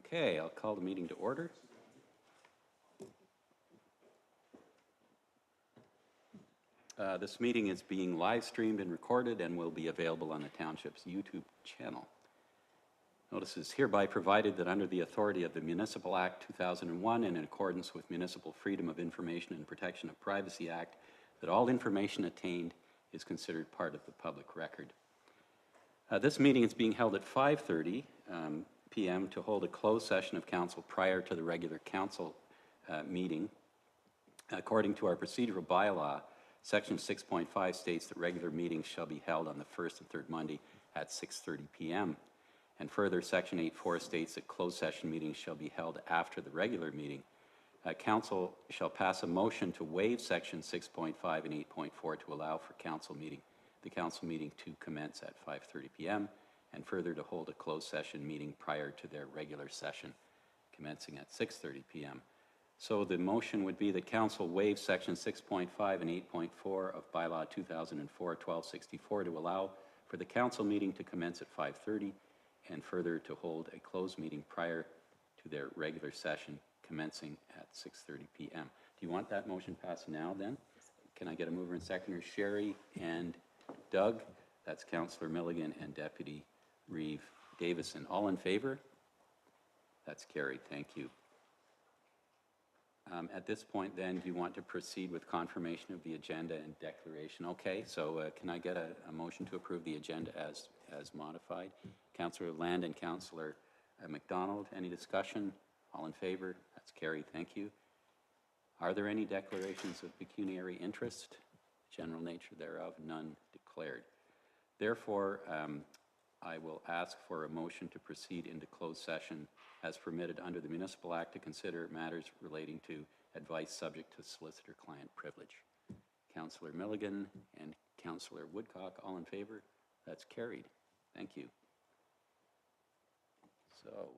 Okay, I'll call the meeting to order. This meeting is being live streamed and recorded and will be available on the Township's YouTube channel. Notice is hereby provided that under the authority of the Municipal Act 2001 and in accordance with Municipal Freedom of Information and Protection of Privacy Act, that all information attained is considered part of the public record. This meeting is being held at 5:30 p.m. to hold a closed session of council prior to the regular council meeting. According to our procedural bylaw, Section 6.5 states that regular meetings shall be held on the first and third Monday at 6:30 p.m. And further, Section 8.4 states that closed session meetings shall be held after the regular meeting. Council shall pass a motion to waive Section 6.5 and 8.4 to allow for the council meeting to commence at 5:30 p.m. and further to hold a closed session meeting prior to their regular session commencing at 6:30 p.m. So the motion would be that council waive Section 6.5 and 8.4 of Bylaw 2004-1264 to allow for the council meeting to commence at 5:30 and further to hold a closed meeting prior to their regular session commencing at 6:30 p.m. Do you want that motion passed now then? Can I get a mover and seconder? Sherry and Doug. That's Councillor Milligan and Deputy Reeve Davison. All in favor? That's carried. Thank you. At this point then, do you want to proceed with confirmation of the agenda and declaration? Okay, so can I get a motion to approve the agenda as modified? Councillor Land and Councillor McDonald, any discussion? All in favor? That's carried. Thank you. Are there any declarations of pecuniary interest? General nature thereof, none declared. Therefore, I will ask for a motion to proceed into closed session as permitted under the Municipal Act to consider matters relating to advice subject to solicitor-client privilege. Councillor Milligan and Councillor Woodcock, all in favor? That's carried. Thank you. So.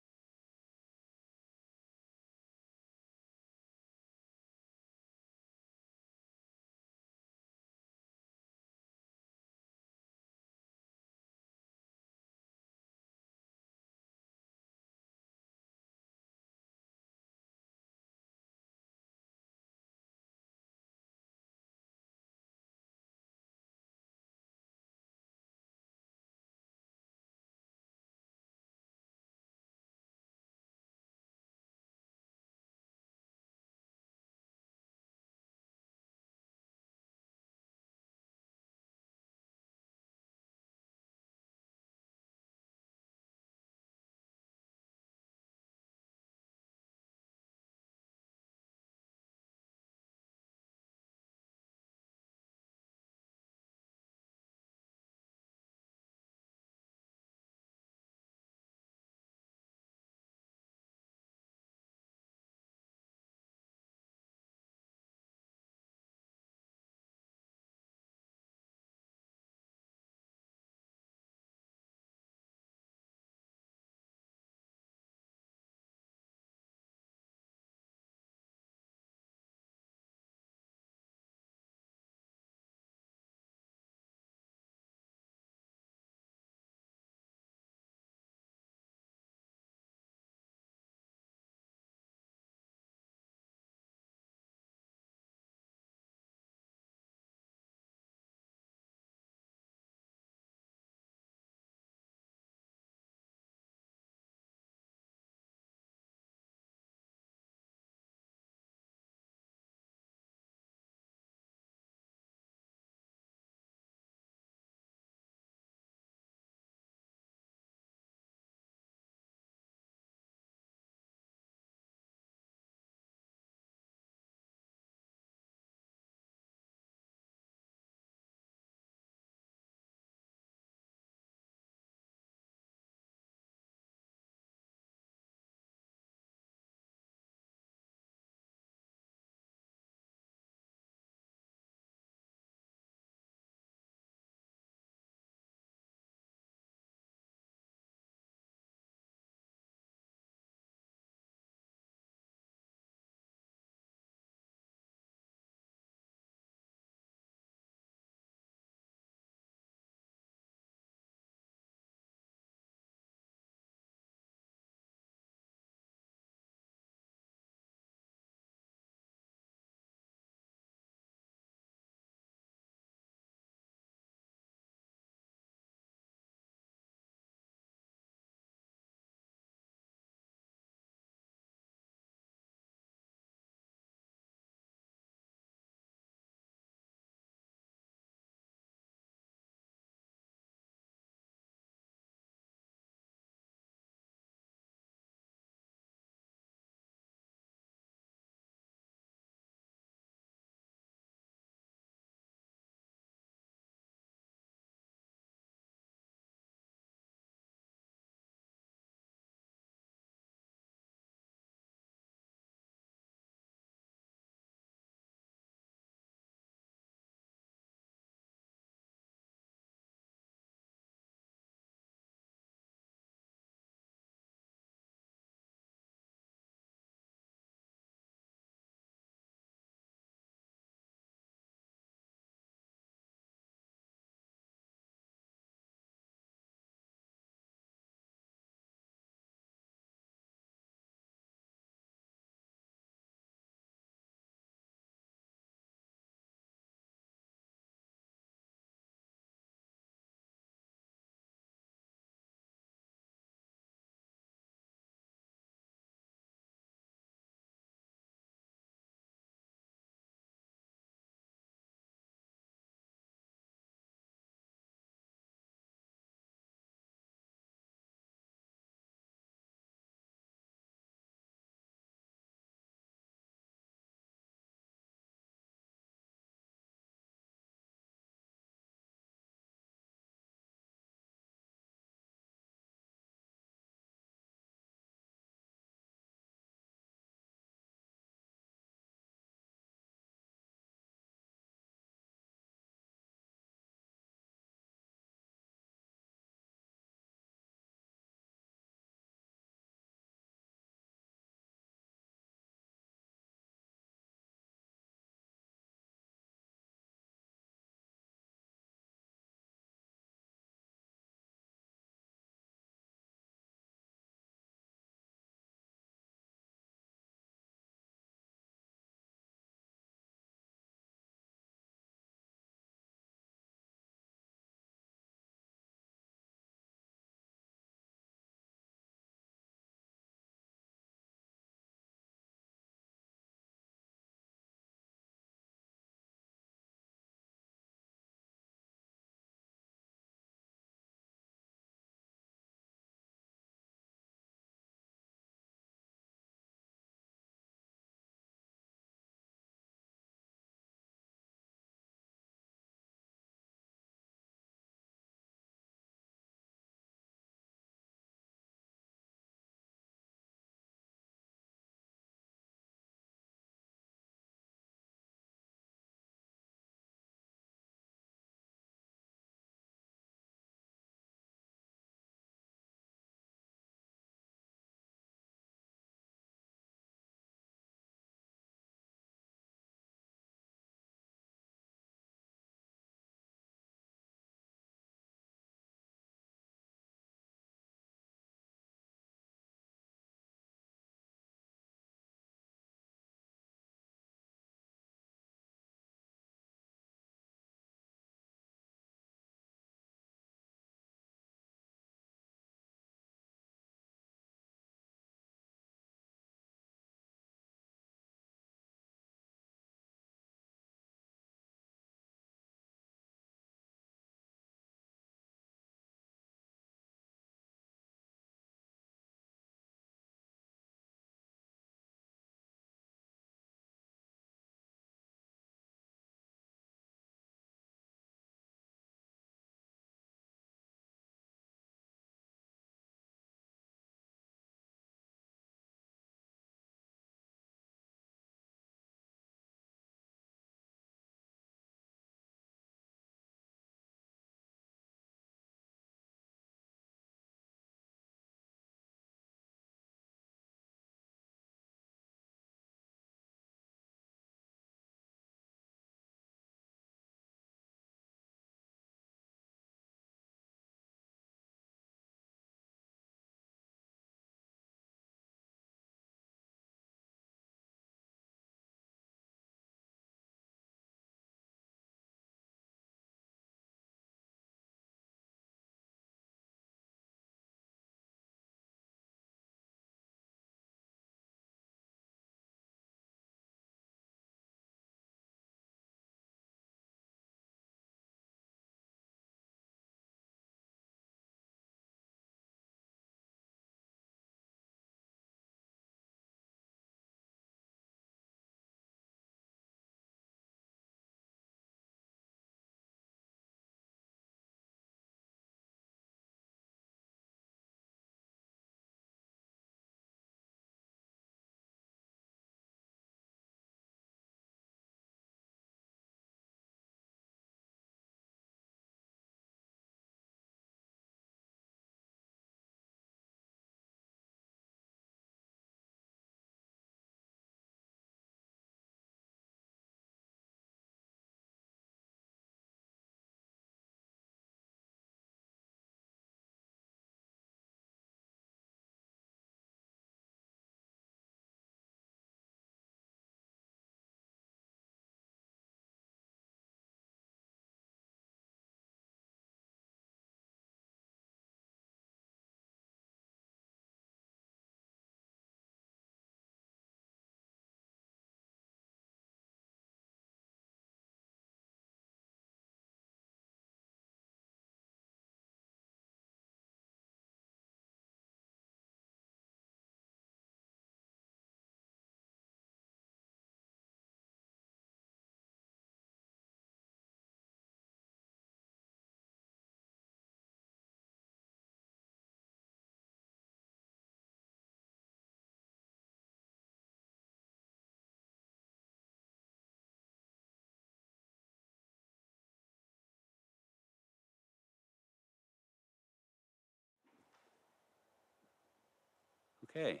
Okay,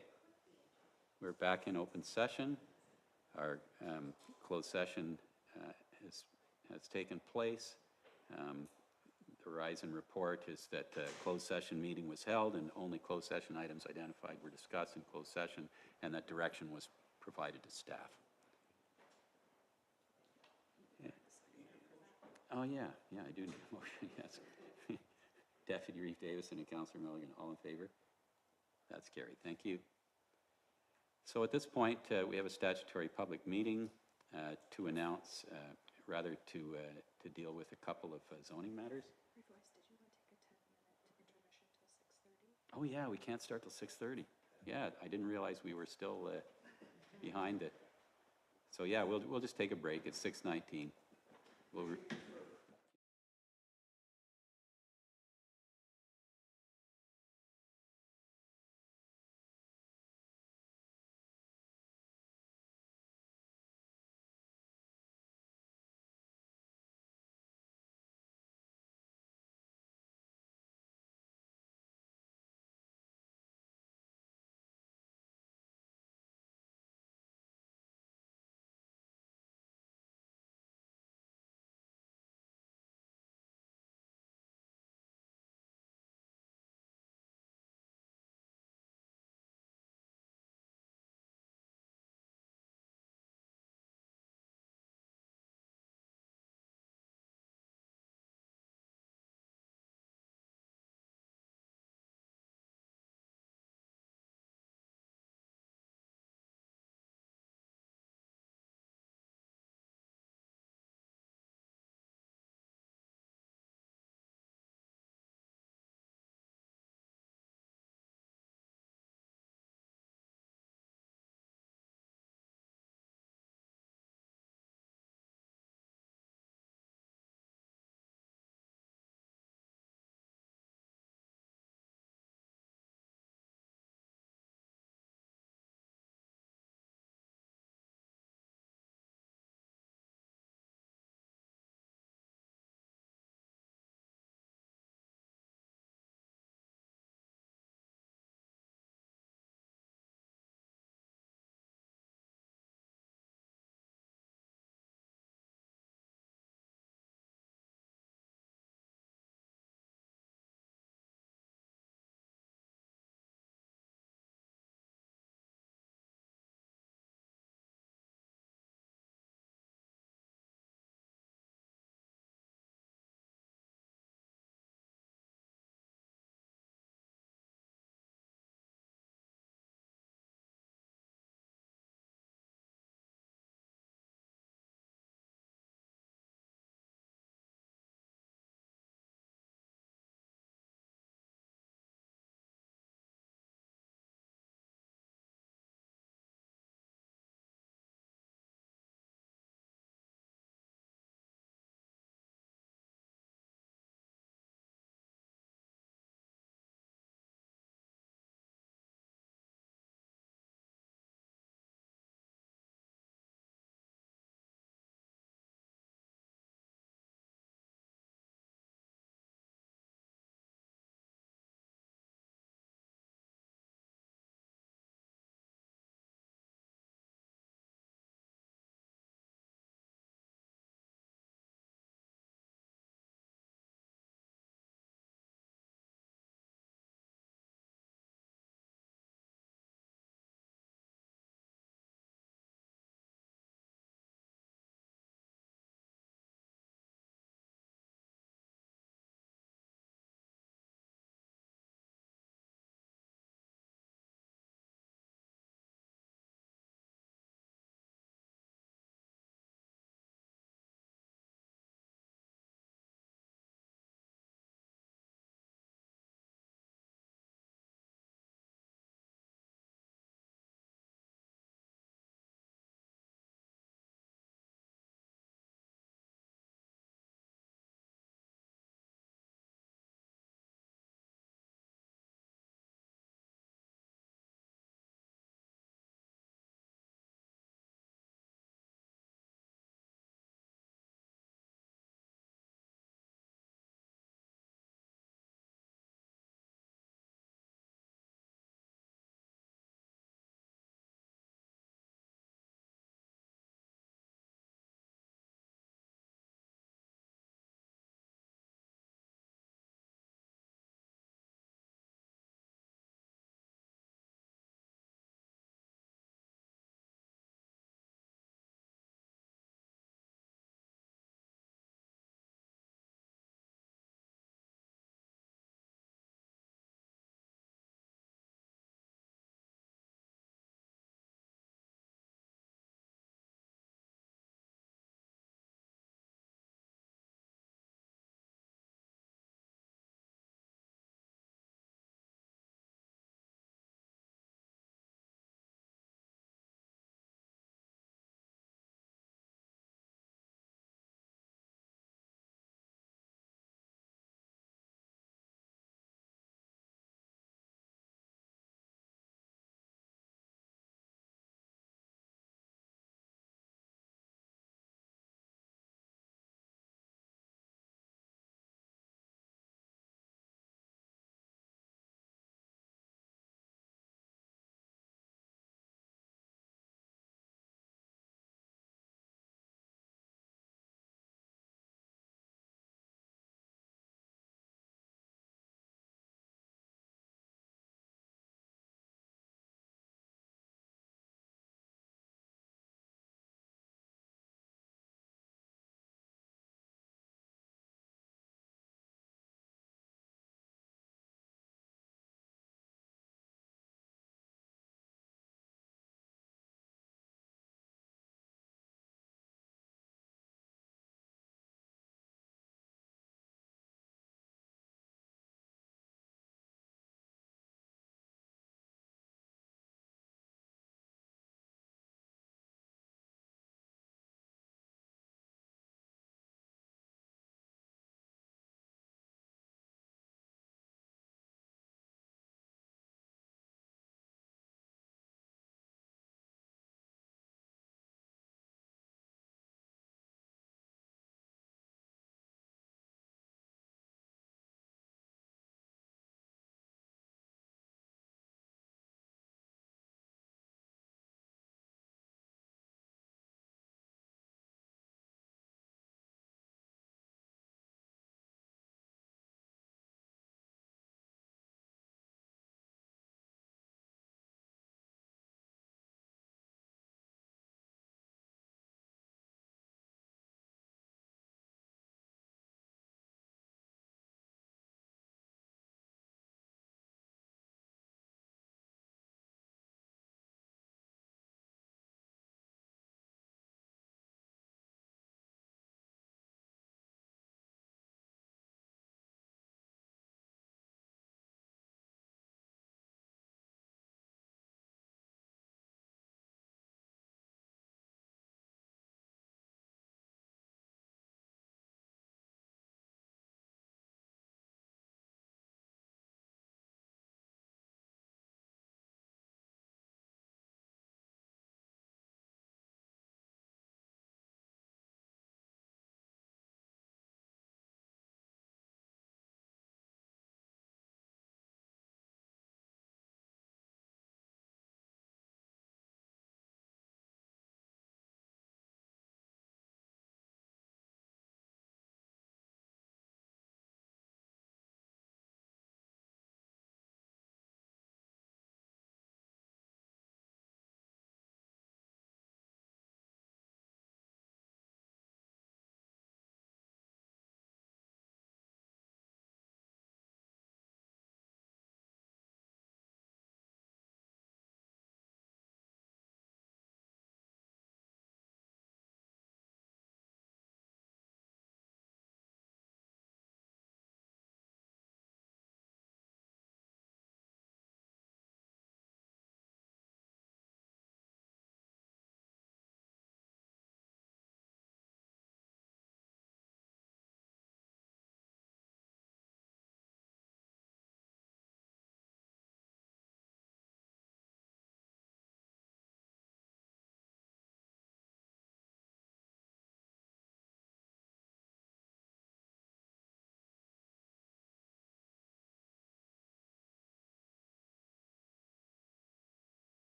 we're back in open session. Our closed session has taken place. The Verizon report is that closed session meeting was held and only closed session items identified were discussed in closed session, and that direction was provided to staff. Yeah. Oh, yeah, I do need a motion, yes. Deputy Reeve Davison and Councillor Milligan, all in favor? That's carried, thank you. So at this point, we have a statutory public meeting to announce, rather to deal with a couple of zoning matters. Did you want to take a 10-minute intermission till 6:30? Oh, yeah, we can't start till 6:30. Yeah, I didn't realize we were still behind it. So, yeah, we'll just take a break. It's 6:19. We'll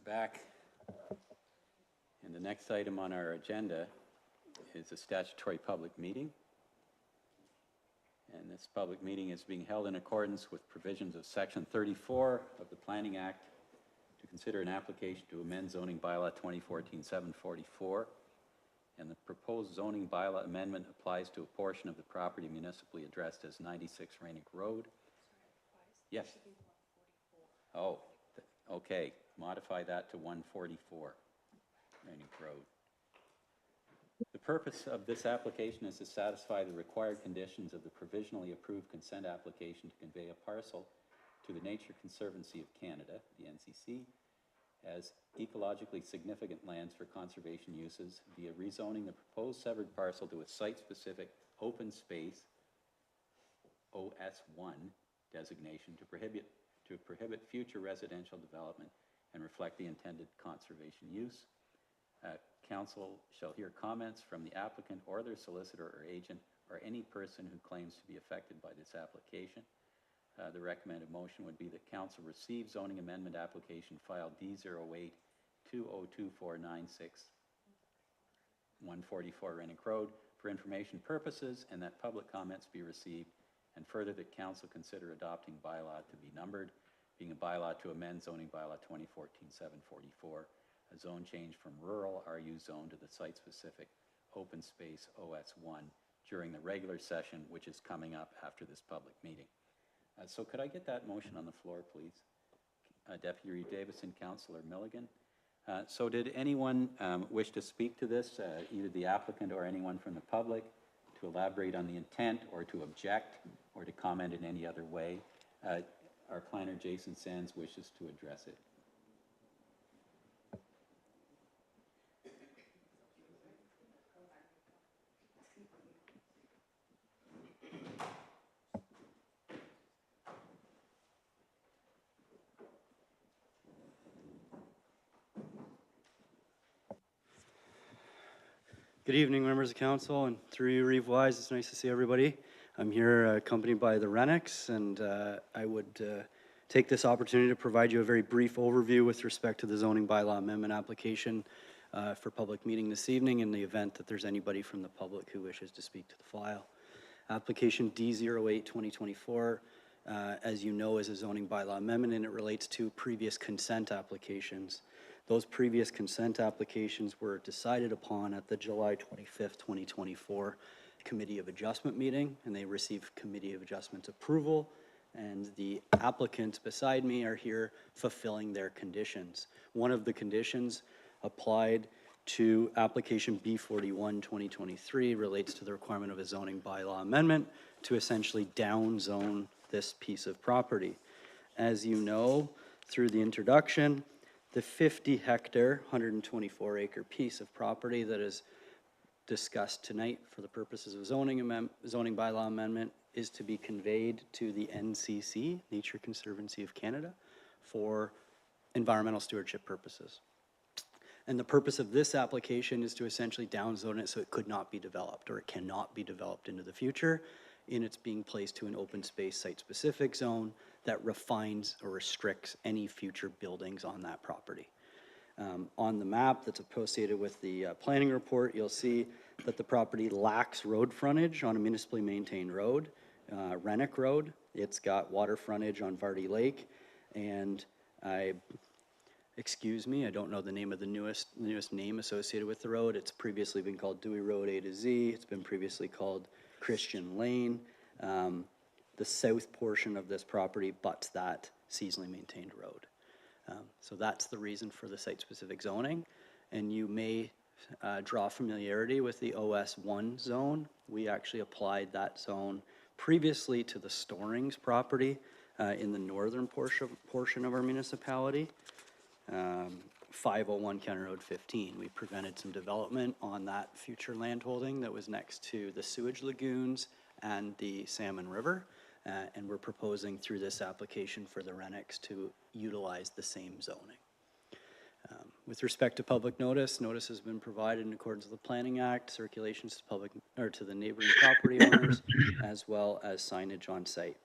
Back. And the next item on our agenda is a statutory public meeting. And this public meeting is being held in accordance with provisions of Section 34 of the Planning Act to consider an application to amend zoning bylaw 2014-744. And the proposed zoning bylaw amendment applies to a portion of the property municipally addressed as 96 Rainick Road. Yes. Oh, okay. Modify that to 144 Rainick Road. The purpose of this application is to satisfy the required conditions of the provisionally approved consent application to convey a parcel to the Nature Conservancy of Canada, the NCC, as ecologically significant lands for conservation uses via rezoning the proposed severed parcel to a site-specific open space OS1 designation to prohibit future residential development and reflect the intended conservation use. Council shall hear comments from the applicant or their solicitor or agent or any person who claims to be affected by this application. The recommended motion would be that council receive zoning amendment application file D08202496 144 Rainick Road for information purposes, and that public comments be received, and further that council consider adopting bylaw to be numbered, being a bylaw to amend zoning bylaw 2014-744, a zone change from rural RU zone to the site-specific open space OS1 during the regular session, which is coming up after this public meeting. So could I get that motion on the floor, please? Deputy Davison, Councillor Milligan. So did anyone wish to speak to this, either the applicant or anyone from the public, to elaborate on the intent or to object or to comment in any other way? Our planner, Jason Sands, wishes to address it. Good evening, members of council, and through you, Reeve Wise, it's nice to see everybody. I'm here accompanied by the Rennecks, and I would take this opportunity to provide you a very brief overview with respect to the zoning bylaw amendment application for public meeting this evening in the event that there's anybody from the public who wishes to speak to the file. Application D08-2024, as you know, is a zoning bylaw amendment, and it relates to previous consent applications. Those previous consent applications were decided upon at the July 25th, 2024 Committee of Adjustment meeting, and they received Committee of Adjustment approval, and the applicants beside me are here fulfilling their conditions. One of the conditions applied to application B41-2023 relates to the requirement of a zoning bylaw amendment to essentially downzone this piece of property. As you know, through the introduction, the 50-hectare, 124-acre piece of property that is discussed tonight for the purposes of zoning bylaw amendment is to be conveyed to the NCC, Nature Conservancy of Canada, for environmental stewardship purposes. And the purpose of this application is to essentially downzone it so it could not be developed, or it cannot be developed into the future, in its being placed to an open space site-specific zone that refines or restricts any future buildings on that property. On the map that's associated with the planning report, you'll see that the property lacks road frontage on a municipally maintained road, Rennick Road. It's got water frontage on Vardy Lake, and excuse me, I don't know the name of the newest name associated with the road. It's previously been called Dewey Road A to Z. It's been previously called Christian Lane. The south portion of this property butts that seasonally maintained road. So that's the reason for the site-specific zoning. And you may draw familiarity with the OS1 zone. We actually applied that zone previously to the Storings property in the northern portion of our municipality. 501 County Road 15. We prevented some development on that future landholding that was next to the sewage lagoons and the Salmon River. And we're proposing through this application for the Rennecks to utilize the same zoning. With respect to public notice has been provided in accordance with the Planning Act, circulations to public or to the neighboring property owners, as well as signage on site.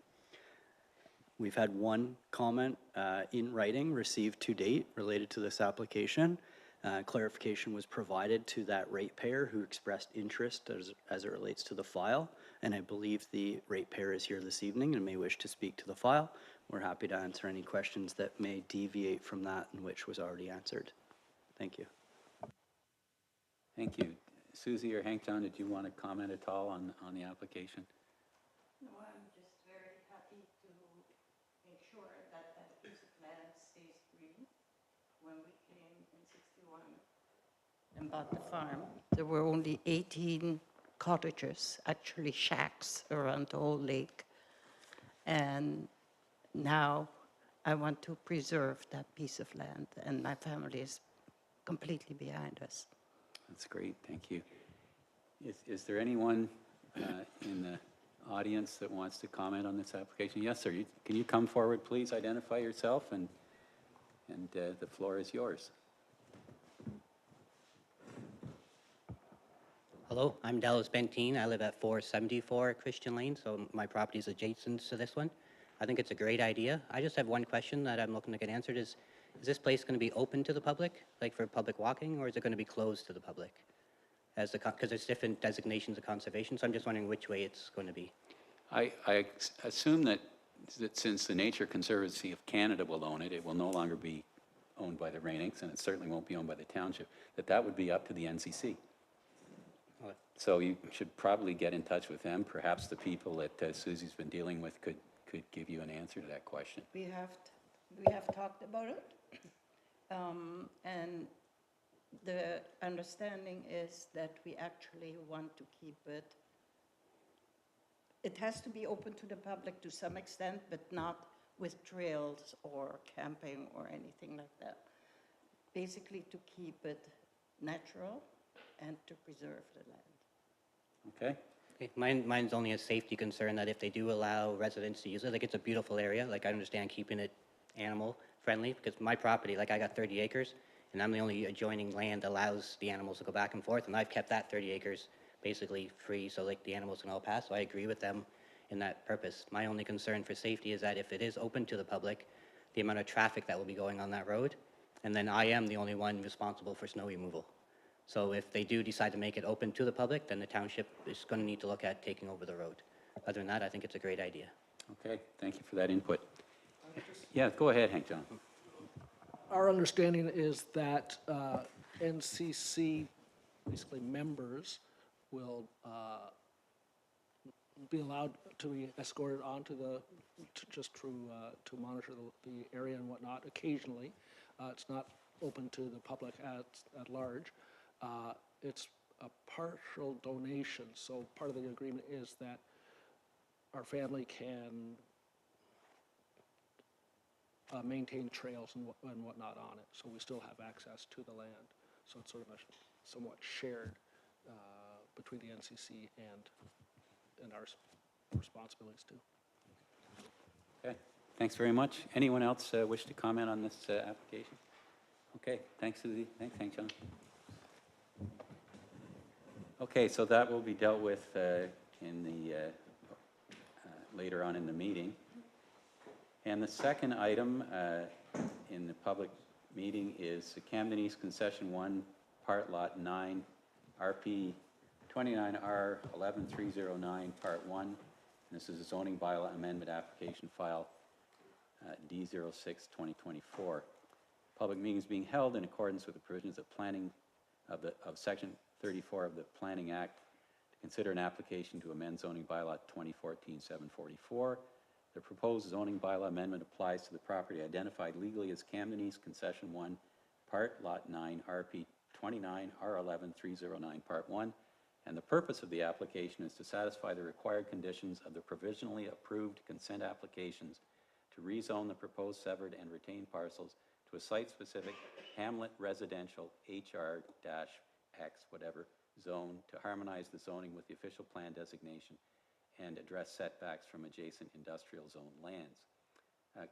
We've had one comment in writing received to date related to this application. Clarification was provided to that ratepayer who expressed interest as it relates to the file, and I believe the ratepayer is here this evening and may wish to speak to the file. We're happy to answer any questions that may deviate from that and which was already answered. Thank you. Thank you. Susie or Hank John, did you want to comment at all on the application? No, I'm just very happy to make sure that that piece of land stays green. When we came in 61 and bought the farm, there were only 18 cottages, actually shacks, around the whole lake. And now I want to preserve that piece of land, and my family is completely behind us. That's great, thank you. Is there anyone in the audience that wants to comment on this application? Yes, sir. Can you come forward, please? Identify yourself, and the floor is yours. Hello, I'm Dallas Benteen. I live at 474 Christian Lane, so my property is adjacent to this one. I think it's a great idea. I just have one question that I'm looking to get answered is this place going to be open to the public, like for public walking, or is it going to be closed to the public? Because there's different designations of conservation, so I'm just wondering which way it's going to be. I assume that since the Nature Conservancy of Canada will own it, it will no longer be owned by the Rainics, and it certainly won't be owned by the township, that would be up to the NCC. Okay. So you should probably get in touch with them. Perhaps the people that Susie's been dealing with could give you an answer to that question. We have talked about it, and the understanding is that we actually want to keep it. It has to be open to the public to some extent, but not with trails or camping or anything like that. Basically to keep it natural and to preserve the land. Okay? Okay. Mine's only a safety concern that if they do allow residents to use it, like it's a beautiful area, like I understand keeping it animal friendly, because my property, like I got 30 acres, and I'm the only adjoining land that allows the animals to go back and forth, and I've kept that 30 acres basically free, so like the animals can all pass, so I agree with them in that purpose. My only concern for safety is that if it is open to the public, the amount of traffic that will be going on that road, and then I am the only one responsible for snow removal. So if they do decide to make it open to the public, then the township is going to need to look at taking over the road. Other than that, I think it's a great idea. Okay, thank you for that input. Yeah, go ahead, Hank John. Our understanding is that NCC, basically members, will be allowed to be escorted onto to monitor the area and whatnot occasionally. It's not open to the public at large. It's a partial donation, so part of the agreement is that our family can maintain trails and whatnot on it, so we still have access to the land. So it's sort of a somewhat shared between the NCC and our responsibilities too. Okay, thanks very much. Anyone else wish to comment on this application? Okay, thanks, Susie. Thanks, Hank John. Okay, so that will be dealt with in the later on in the meeting. And the second item in the public meeting is the Camden East Concession 1, Part Lot 9, RP 29R 11309, Part 1. This is a zoning bylaw amendment application file D06-2024. Public meeting is being held in accordance with the provisions of planning of Section 34 of the Planning Act to consider an application to amend zoning bylaw 2014-744. The proposed zoning bylaw amendment applies to the property identified legally as Camden East Concession 1, Part Lot 9, RP 29 R11309, Part 1. And the purpose of the application is to satisfy the required conditions of the provisionally approved consent applications to rezone the proposed severed and retained parcels to a site-specific hamlet residential HR-X whatever zone to harmonize the zoning with the official plan designation and address setbacks from adjacent industrial zone lands.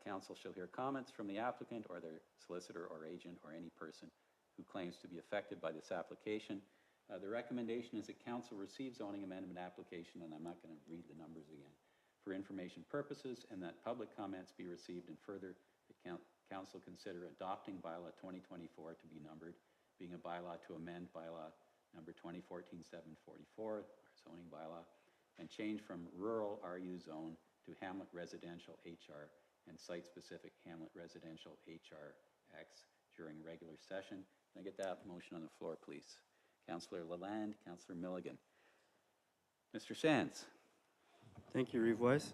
Council shall hear comments from the applicant or their solicitor or agent or any person who claims to be affected by this application. The recommendation is that council receive zoning amendment application, and I'm not going to read the numbers again, for information purposes, and that public comments be received, and further, the council consider adopting bylaw 2024 to be numbered, being a bylaw to amend bylaw number 2014-744, our zoning bylaw, and change from rural RU zone to Hamlet residential HR and site-specific Hamlet residential HRX during regular session. Can I get that motion on the floor, please? Councillor Lalande, Councillor Milligan. Mr. Sands. Thank you, Reeve Wise.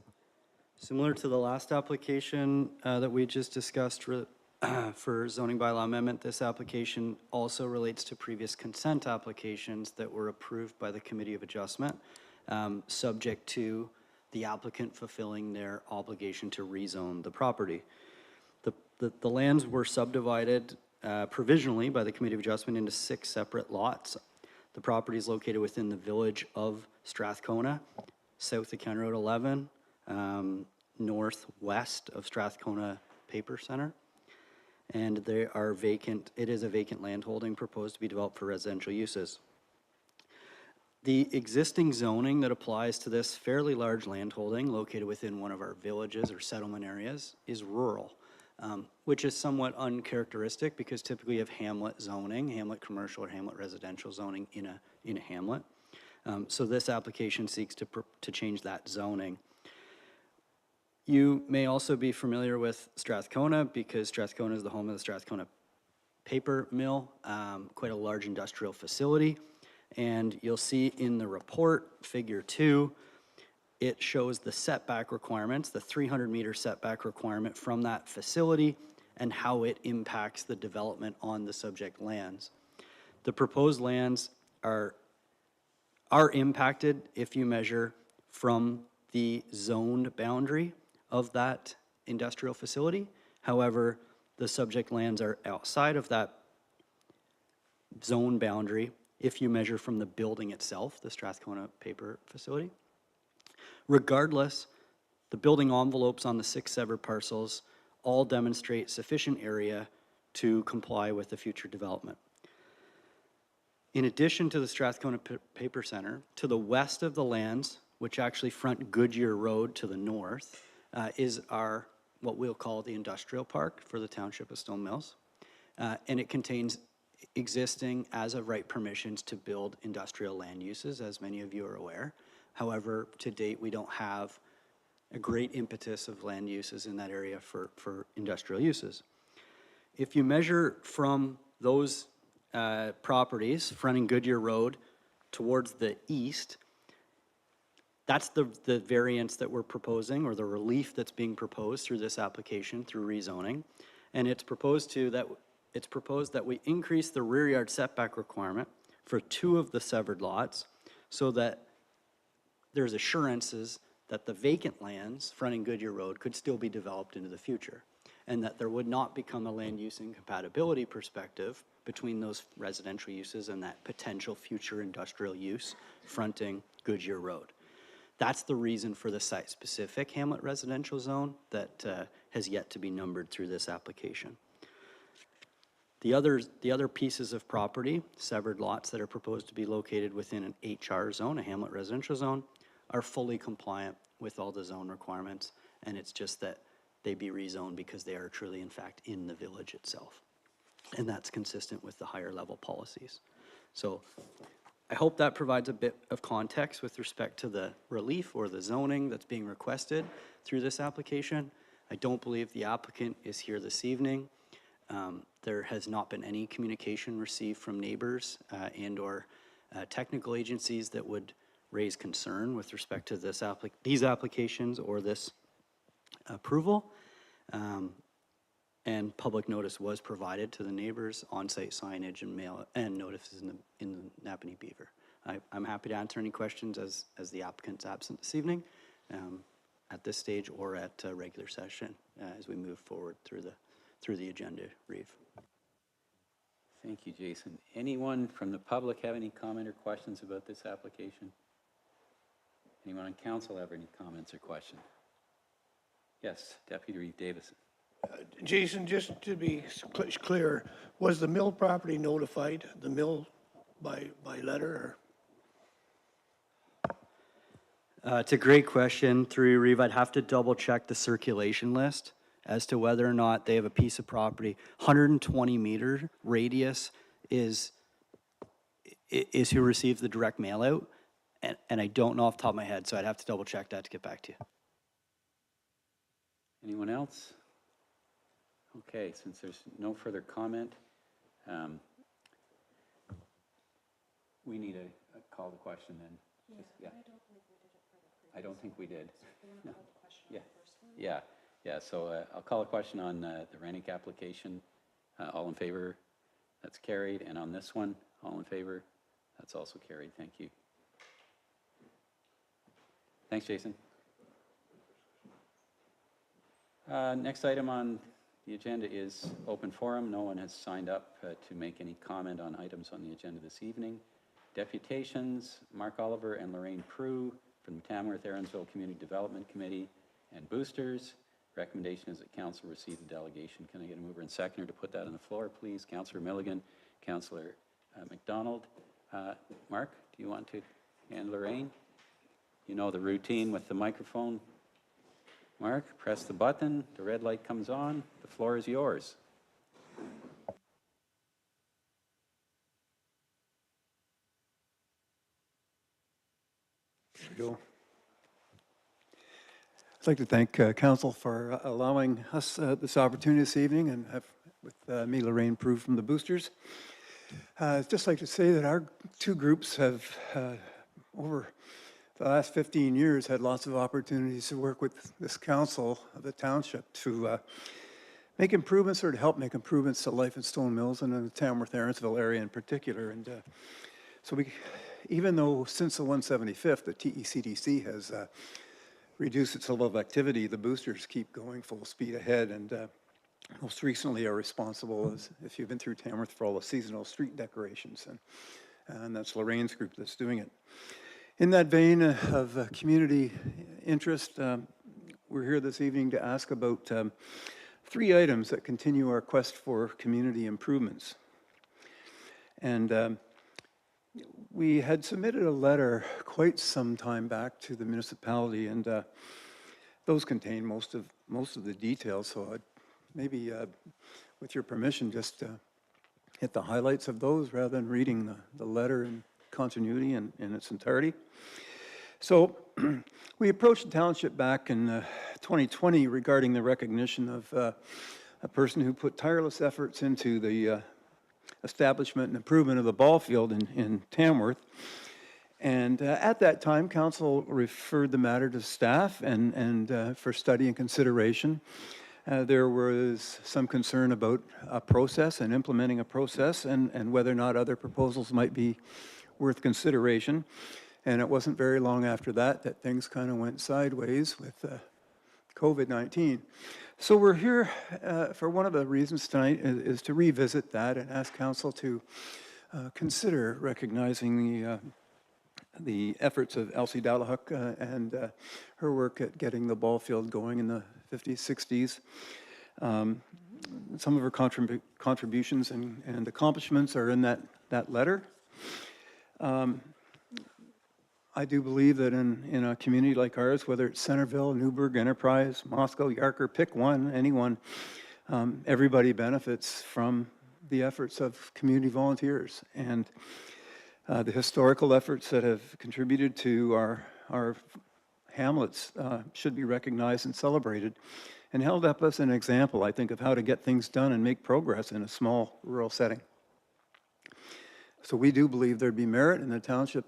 Similar to the last application that we just discussed for zoning bylaw amendment, this application also relates to previous consent applications that were approved by the Committee of Adjustment, subject to the applicant fulfilling their obligation to rezone the property. The lands were subdivided provisionally by the Committee of Adjustment into 6 separate lots. The property is located within the village of Strathcona, south of County Road 11, northwest of Strathcona Paper Center. And they are vacant. It is a vacant land holding proposed to be developed for residential uses. The existing zoning that applies to this fairly large land holding located within one of our villages or settlement areas is rural, which is somewhat uncharacteristic because typically you have hamlet zoning, hamlet commercial or hamlet residential zoning in a hamlet. So this application seeks to change that zoning. You may also be familiar with Strathcona because Strathcona is the home of the Strathcona Paper Mill, quite a large industrial facility. And you'll see in the report, figure 2, it shows the setback requirements, the 300-meter setback requirement from that facility and how it impacts the development on the subject lands. The proposed lands are impacted if you measure from the zoned boundary of that industrial facility. However, the subject lands are outside of that zone boundary if you measure from the building itself, the Strathcona Paper Facility. Regardless, the building envelopes on the 6 severed parcels all demonstrate sufficient area to comply with the future development. In addition to the Strathcona Paper Center, to the west of the lands, which actually front Goodyear Road to the north, is our, what we'll call the industrial park for the Township of Stone Mills. And it contains existing as of right permissions to build industrial land uses, as many of you are aware. However, to date, we don't have a great impetus of land uses in that area for industrial uses. If you measure from those properties fronting Goodyear Road towards the east, that's the variance that we're proposing, or the relief that's being proposed through this application through rezoning. And it's proposed that we increase the rear yard setback requirement for 2 of the severed lots so that there's assurances that the vacant lands fronting Goodyear Road could still be developed into the future, and that there would not become a land use incompatibility perspective between those residential uses and that potential future industrial use fronting Goodyear Road. That's the reason for the site-specific Hamlet residential zone that has yet to be numbered through this application. The other pieces of property, severed lots that are proposed to be located within an HR zone, a Hamlet residential zone, are fully compliant with all the zone requirements, and it's just that they be rezoned because they are truly, in fact, in the village itself. And that's consistent with the higher level policies. So I hope that provides a bit of context with respect to the relief or the zoning that's being requested through this application. I don't believe the applicant is here this evening. There has not been any communication received from neighbors and or technical agencies that would raise concern with respect to these applications or this approval. And public notice was provided to the neighbors, on-site signage and mail and notices in the Napanee Beaver. I'm happy to answer any questions as the applicant's absent this evening at this stage or at a regular session as we move forward through the agenda, Reeve. Thank you, Jason. Anyone from the public have any comment or questions about this application? Anyone on council have any comments or questions? Yes, Deputy Reeve Davison. Jason, just to be clear, was the mill property notified, the mill by letter? It's a great question, through you, Reeve. I'd have to double check the circulation list as to whether or not they have a piece of property. 120-meter radius is who receives the direct mail out, and I don't know off the top of my head, so I'd have to double check that to get back to you. Anyone else? Okay, since there's no further comment, we need a call to question then. Yeah. I don't think we did. No. Yeah. Yeah, yeah, so I'll call a question on the Rennick application. All in favor? That's carried. And on this one, all in favor? That's also carried. Thank you. Thanks, Jason. Next item on the agenda is open forum. No one has signed up to make any comment on items on the agenda this evening. Deputations, Mark Oliver and Lorraine Prue from the Tamworth-Earnsville Community Development Committee, and boosters. Recommendation is that council receive the delegation. Can I get a mover and seconder to put that on the floor, please? Councillor Milligan, Councillor McDonald. Mark, do you want to, and Lorraine? You know the routine with the microphone. Mark, press the button, the red light comes on, the floor is yours. There we go. I'd like to thank Council for allowing us this opportunity this evening, and have with me, Lorraine Prue from the Boosters. I'd just like to say that our two groups have, over the last 15 years, had lots of opportunities to work with this council of the township to make improvements, or to help make improvements to life in Stone Mills and in the Tamworth-Earnsville area in particular. And so we, even though since the 175th, the TECDC has reduced its level of activity, the boosters keep going full speed ahead, and most recently are responsible, as if you've been through Tamworth, for all the seasonal street decorations, and that's Lorraine's group that's doing it. In that vein of community interest, we're here this evening to ask about 3 items that continue our quest for community improvements. And we had submitted a letter quite some time back to the municipality, and those contain most of the details. So I'd maybe, with your permission, just hit the highlights of those rather than reading the letter in continuity in its entirety. So we approached the township back in 2020 regarding the recognition of a person who put tireless efforts into the establishment and improvement of the ball field in Tamworth. And at that time, council referred the matter to staff and for study and consideration. There was some concern about a process and implementing a process, and whether or not other proposals might be worth consideration. And it wasn't very long after that that things kind of went sideways with COVID-19. So we're here for one of the reasons tonight is to revisit that and ask council to consider recognizing the efforts of Elsie Dallahuk and her work at getting the ball field going in the 50s, 60s. Some of her contributions and accomplishments are in that letter. I do believe that in a community like ours, whether it's Centreville, Newburgh, Enterprise, Moscow, Yarker, pick one, anyone, everybody benefits from the efforts of community volunteers. And the historical efforts that have contributed to our hamlets should be recognized and celebrated, and held up as an example, I think, of how to get things done and make progress in a small rural setting. So we do believe there'd be merit in the township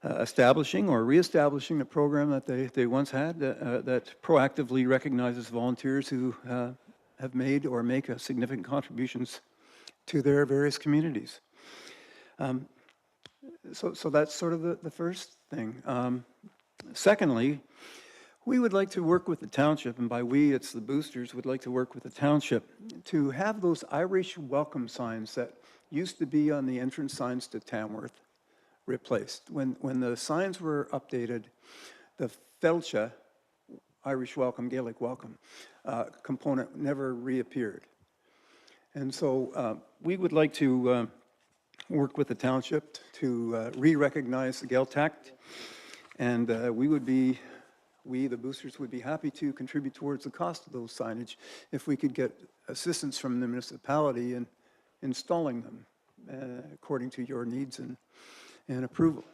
establishing or reestablishing the program that they once had that proactively recognizes volunteers who have made or make significant contributions to their various communities. So that's sort of the first thing. Secondly, we would like to work with the township, and by we, it's the boosters, would like to work with the township to have those Irish welcome signs that used to be on the entrance signs to Tamworth replaced. When the signs were updated, the Felcha, Irish welcome, Gaelic welcome, component never reappeared. And so we would like to work with the township to re-recognize the Gaeltacht And we, the boosters, would be happy to contribute towards the cost of those signage if we could get assistance from the municipality in installing them according to your needs and approval.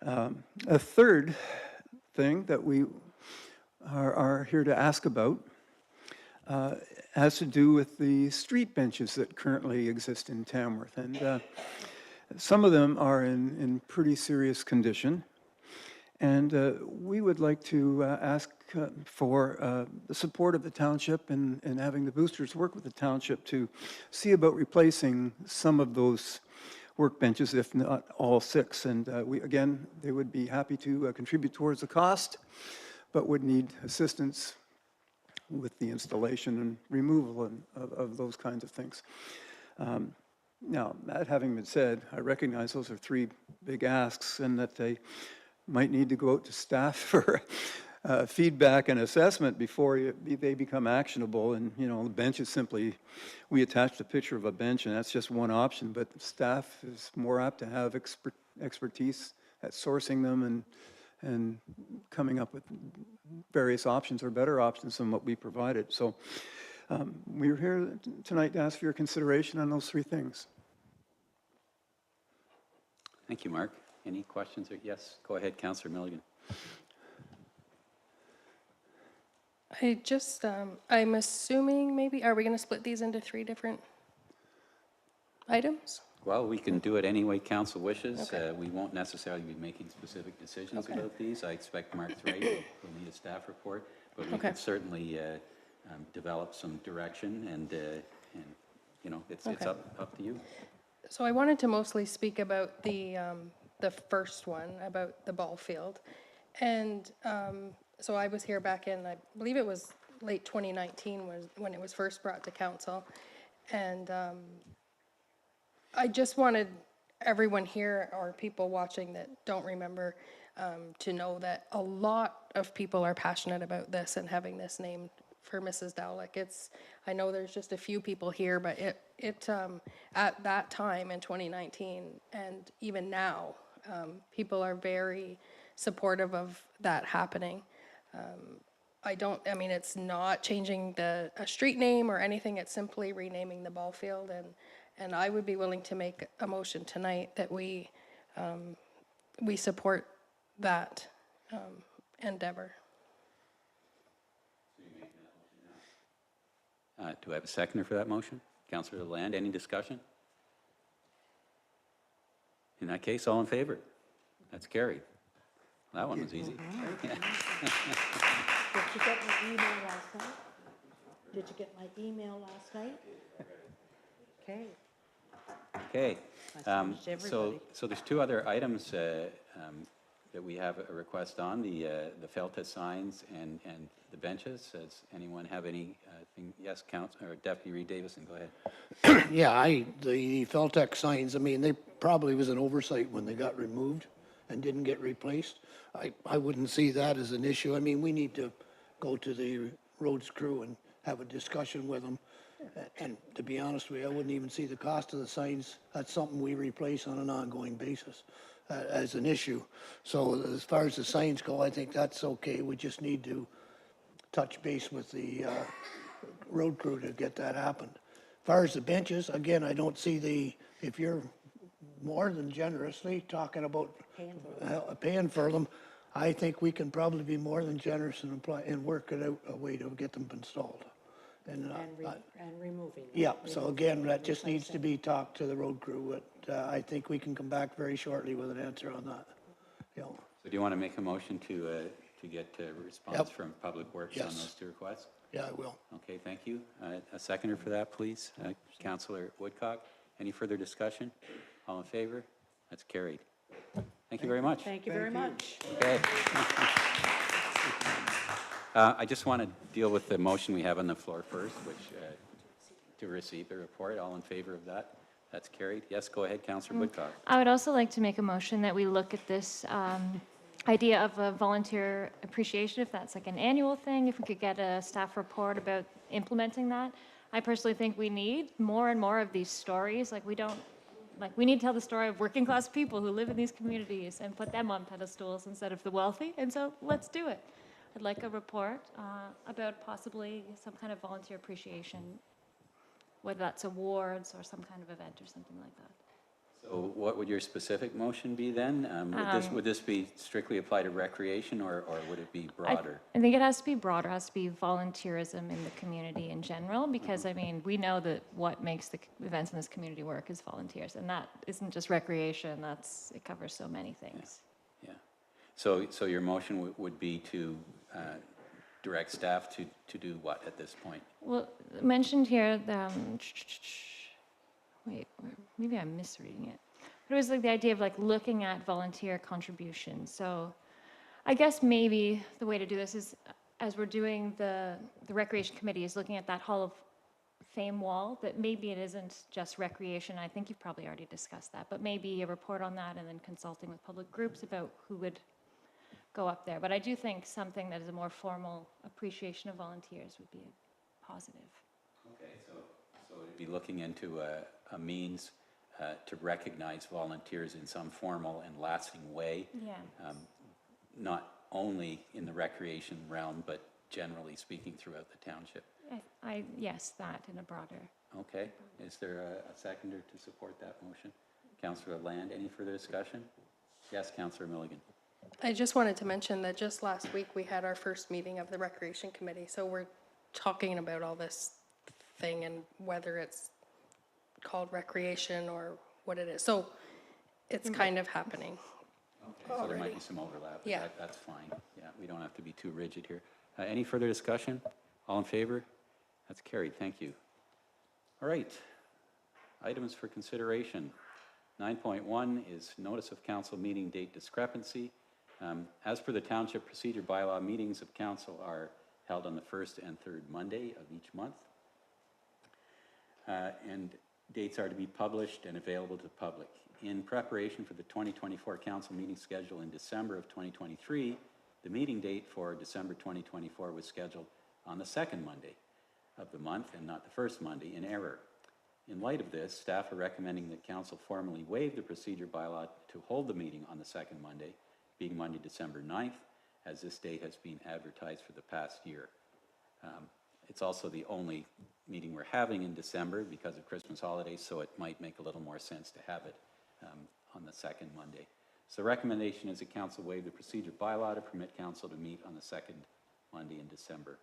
A third thing that we are here to ask about has to do with the street benches that currently exist in Tamworth. And some of them are in pretty serious condition. And we would like to ask for the support of the township and having the boosters work with the township to see about replacing some of those workbenches, if not all 6. And again, they would be happy to contribute towards the cost, but would need assistance with the installation and removal of those kinds of things. Now, that having been said, I recognize those are 3 big asks and that they might need to go out to staff for feedback and assessment before they become actionable. And, you know, the bench is simply, we attached a picture of a bench and that's just one option, but staff is more apt to have expertise at sourcing them and coming up with various options or better options than what we provided. So we're here tonight to ask for your consideration on those 3 things. Thank you, Mark. Any questions? Yes, go ahead, Councillor Milligan. I just, I'm assuming maybe, are we going to split these into 3 different items? Well, we can do it any way council wishes. Okay. We won't necessarily be making specific decisions Okay. about these. I expect Mark's right, we'll need a staff report, but we Okay. can certainly develop some direction and you know, it's Okay. up to you. So I wanted to mostly speak about the first one, about the ball field. And so I was here back in, I believe it was late 2019 was when it was first brought to council. And I just wanted everyone here or people watching that don't remember to know that a lot of people are passionate about this and having this named for Mrs. Dowlick. I know there's just a few people here, but it at that time in 2019 and even now, people are very supportive of that happening. I mean, it's not changing a street name or anything, it's simply renaming the ball field, and I would be willing to make a motion tonight that we support that endeavor. Do I have a seconder for that motion? Councillor Land, any discussion? In that case, all in favor? That's carried. That one was easy. Did you get my email last night? Did you get my email last night? Okay. Okay, I finished everybody. so there's 2 other items that we have a request on, the Felta signs and the benches. Does anyone have any thing? Yes, or Deputy Reed Davison, go ahead. Yeah, the Feltec signs, I mean, they probably was an oversight when they got removed and didn't get replaced. I wouldn't see that as an issue. I mean, we need to go to the roads crew and have a discussion with them. And to be honest with you, I wouldn't even see the cost of the signs. That's something we replace on an ongoing basis as an issue. So as far as the signs go, I think that's okay. We just need to touch base with the road crew to get that happen. As far as the benches, again, I don't see if you're more than generously talking about paying for them, I think we can probably be more than generous and work it out a way to get them installed. And removing them. yeah, so again, that just needs to be talked to the road crew, but I think we can come back very shortly with an answer on that. You know. So do you want to make a motion to get a response Yep. from Public Works on those 2 requests? Yeah, I will. Okay, thank you. A seconder for that, please. Councillor Woodcock. Any further discussion? All in favor? That's carried. Thank you very much. Thank you very much. Okay. I just want to deal with the motion we have on the floor first, which to receive the report. All in favor of that? That's carried. Yes, go ahead, Councillor Woodcock. I would also like to make a motion that we look at this idea of a volunteer appreciation, if that's like an annual thing, if we could get a staff report about implementing that. I personally think we need more and more of these stories. Like we Like, we need to tell the story of working class people who live in these communities and put them on pedestals instead of the wealthy, and so let's do it. I'd like a report about possibly some kind of volunteer appreciation, whether that's awards or some kind of event or something like that. So what would your specific motion be then? Would this be strictly apply to recreation, or would it be broader? I think it has to be broader, it has to be volunteerism in the community in general, because, I mean, we know that what makes the events in this community work is volunteers, and that isn't just recreation, it covers so many things. Yeah. So your motion would be to direct staff to do what at this point? Well, mentioned here, wait, maybe I'm misreading it. But it was like the idea of like looking at volunteer contributions. So I guess maybe the way to do this is, as we're doing the recreation committee is looking at that Hall of Fame wall, that maybe it isn't just recreation. I think you've probably already discussed that, but maybe a report on that and then consulting with public groups about who would go up there. But I do think something that is a more formal appreciation of volunteers would be positive. Okay, so it'd be looking into a means to recognize volunteers in some formal and lasting way. Yeah. Not only in the recreation realm, but generally speaking throughout the township. Yes, that in a broader. Okay, is there a seconder to support that motion? Councillor Land, any further discussion? Yes, Councillor Milligan. I just wanted to mention that just last week, we had our first meeting of the Recreation Committee, so we're talking about all this thing and whether it's called recreation or what it is. So it's kind of happening. Okay, so there might be some overlap, but Yeah. that's fine. Yeah, we don't have to be too rigid here. Any further discussion? All in favor? That's carried, thank you. All right, items for consideration. 9.1 is notice of council meeting date discrepancy. As per the township procedure bylaw, meetings of council are held on the first and third Monday of each month. And dates are to be published and available to the public. In preparation for the 2024 council meeting schedule in December of 2023, the meeting date for December 2024 was scheduled on the second Monday of the month and not the first Monday, in error. In light of this, staff are recommending that council formally waive the procedure bylaw to hold the meeting on the second Monday, being Monday, December 9th, as this date has been advertised for the past year. It's also the only meeting we're having in December because of Christmas holidays, so it might make a little more sense to have it on the second Monday. So the recommendation is that council waive the procedure bylaw to permit council to meet on the second Monday in December.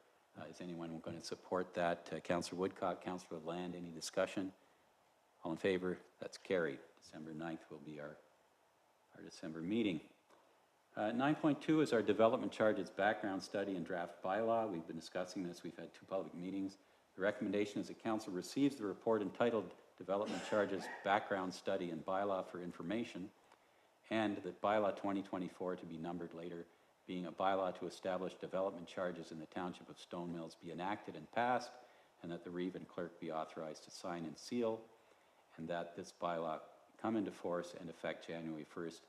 Is anyone going to support that? Councillor Woodcock, Councillor Land, any discussion? All in favor? That's carried. December 9th will be our December meeting. 9.2 is our development charges background study and draft bylaw. We've been discussing this. We've had 2 public meetings. The recommendation is that council receives the report entitled Development Charges Background Study and Bylaw for information, and that bylaw 2024 to be numbered later, being a bylaw to establish development charges in the township of Stone Mills, be enacted and passed, and that the reeve and clerk be authorized to sign and seal, and that this bylaw come into force and effect January 1st,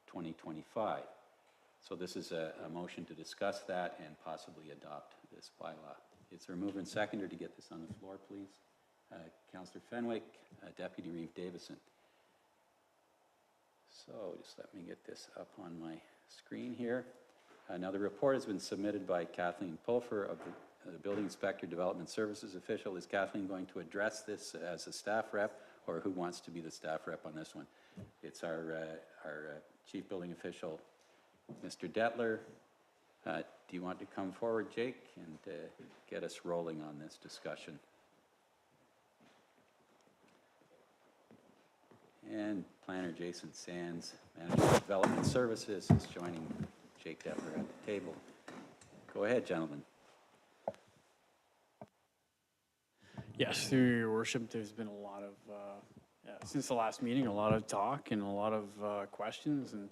2025. So this is a motion to discuss that and possibly adopt this bylaw. Is there a mover and seconder to get this on the floor, please? Councillor Fenwick, Deputy Reeve Davison. So just let me get this up on my screen here. Now the report has been submitted by Kathleen Pulfer of the Building Inspector Development Services official. Is Kathleen going to address this as a staff rep, or who wants to be the staff rep on this one? It's our Chief Building Official, Mr. Detler. Do you want to come forward, Jake, and get us rolling on this discussion? And Planner Jason Sands, Manager of Development Services, is joining Jake Detler at the table. Go ahead, gentlemen. Yes, through your worship, there's been a lot of, since the last meeting, a lot of talk and a lot of questions and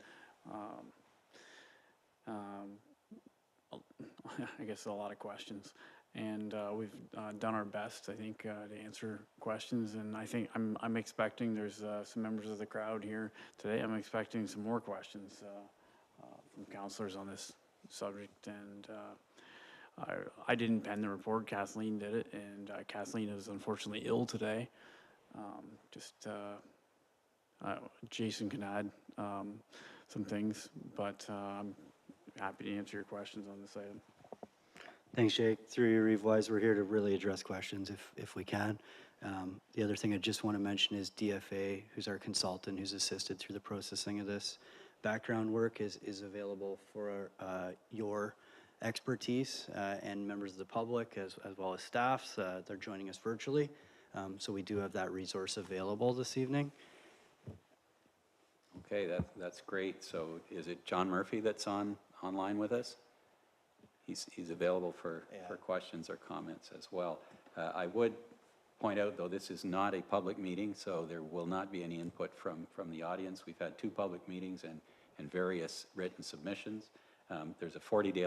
I guess a lot of questions. And we've done our best, I think, to answer questions. And I think I'm expecting there's some members of the crowd here today. I'm expecting some more questions from councilors on this subject. And I didn't pen the report. Kathleen did it. And Kathleen is unfortunately ill today. Jason can add some things, but I'm happy to answer your questions on this item. Thanks, Jake. Through you, Reeve Wise, we're here to really address questions if we can. The other thing I just want to mention is DFA, who's our consultant, who's assisted through the processing of this background work, is available for your expertise and members of the public as well as staff. They're joining us virtually. So we do have that resource available this evening. Okay, that's great. So is it John Murphy that's online with us? He's available for questions or comments as well. I would point out, though, this is not a public meeting, so there will not be any input from the audience. We've had 2 public meetings and various written submissions. There's a 40-day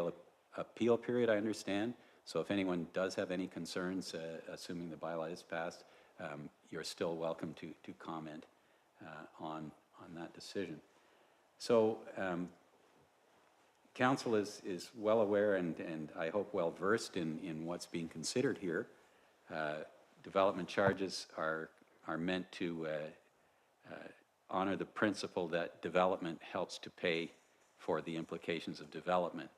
appeal period, I understand. So if anyone does have any concerns, assuming the bylaw is passed, you're still welcome to comment on that decision. So Council is well aware and I hope well versed in what's being considered here. Development charges are meant to honor the principle that development helps to pay for the implications of development.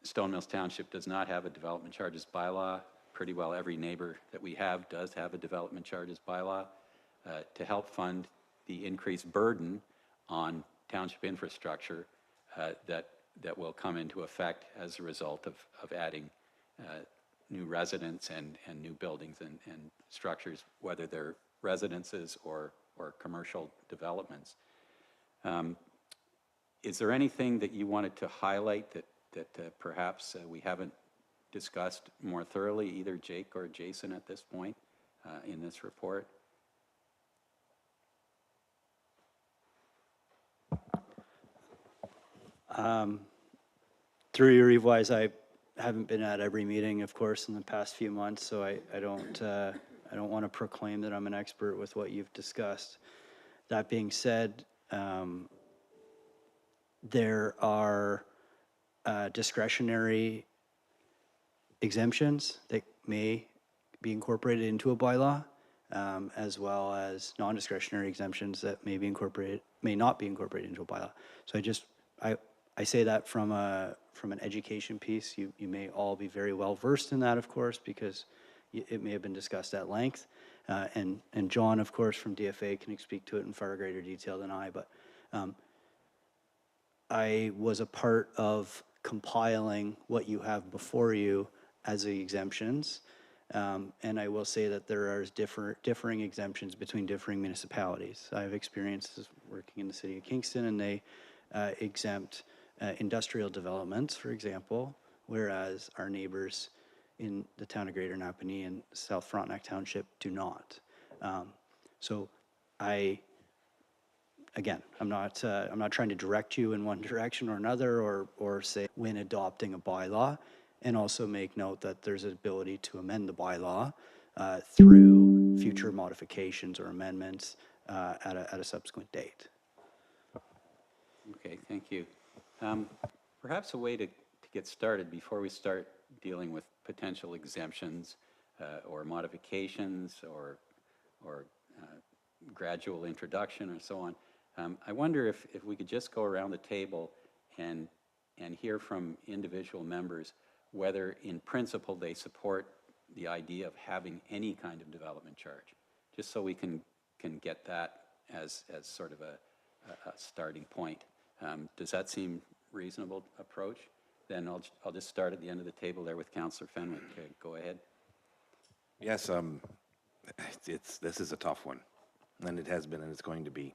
Stone Mills Township does not have a development charges bylaw. Pretty well every neighbor that we have does have a development charges bylaw to help fund the increased burden on township infrastructure that will come into effect as a result of adding new residents and new buildings and structures, whether they're residences or commercial developments. Is there anything that you wanted to highlight that perhaps we haven't discussed more thoroughly, either Jake or Jason at this point in this report? Through you, Reeve Wise, I haven't been at every meeting, of course, in the past few months, so I don't want to proclaim that I'm an expert with what you've discussed. That being said, there are discretionary exemptions that may be incorporated into a bylaw, as well as non-discretionary exemptions that may not be incorporated into a bylaw. So I say that from an education piece. You may all be very well versed in that, of course, because it may have been discussed at length. And John, of course, from DFA can speak to it in far greater detail than I, but I was a part of compiling what you have before you as the exemptions. And I will say that there are differing exemptions between differing municipalities. I have experiences working in the city of Kingston, and they exempt industrial developments, for example, whereas our neighbors in the town of Greater Napanee and South Frontenac Township do not. So again, I'm not trying to direct you in one direction or another, or say when adopting a bylaw, and also make note that there's an ability to amend the bylaw through future modifications or amendments at a subsequent date. Okay, thank you. Perhaps a way to get started before we start dealing with potential exemptions or modifications or gradual introduction or so on. I wonder if we could just go around the table and hear from individual members whether in principle they support the idea of having any kind of development charge, just so we can get that as sort of a starting point. Does that seem reasonable approach? Then I'll just start at the end of the table there with Councillor Fenwick. Go ahead. Yes, this is a tough one, and it has been, and it's going to be.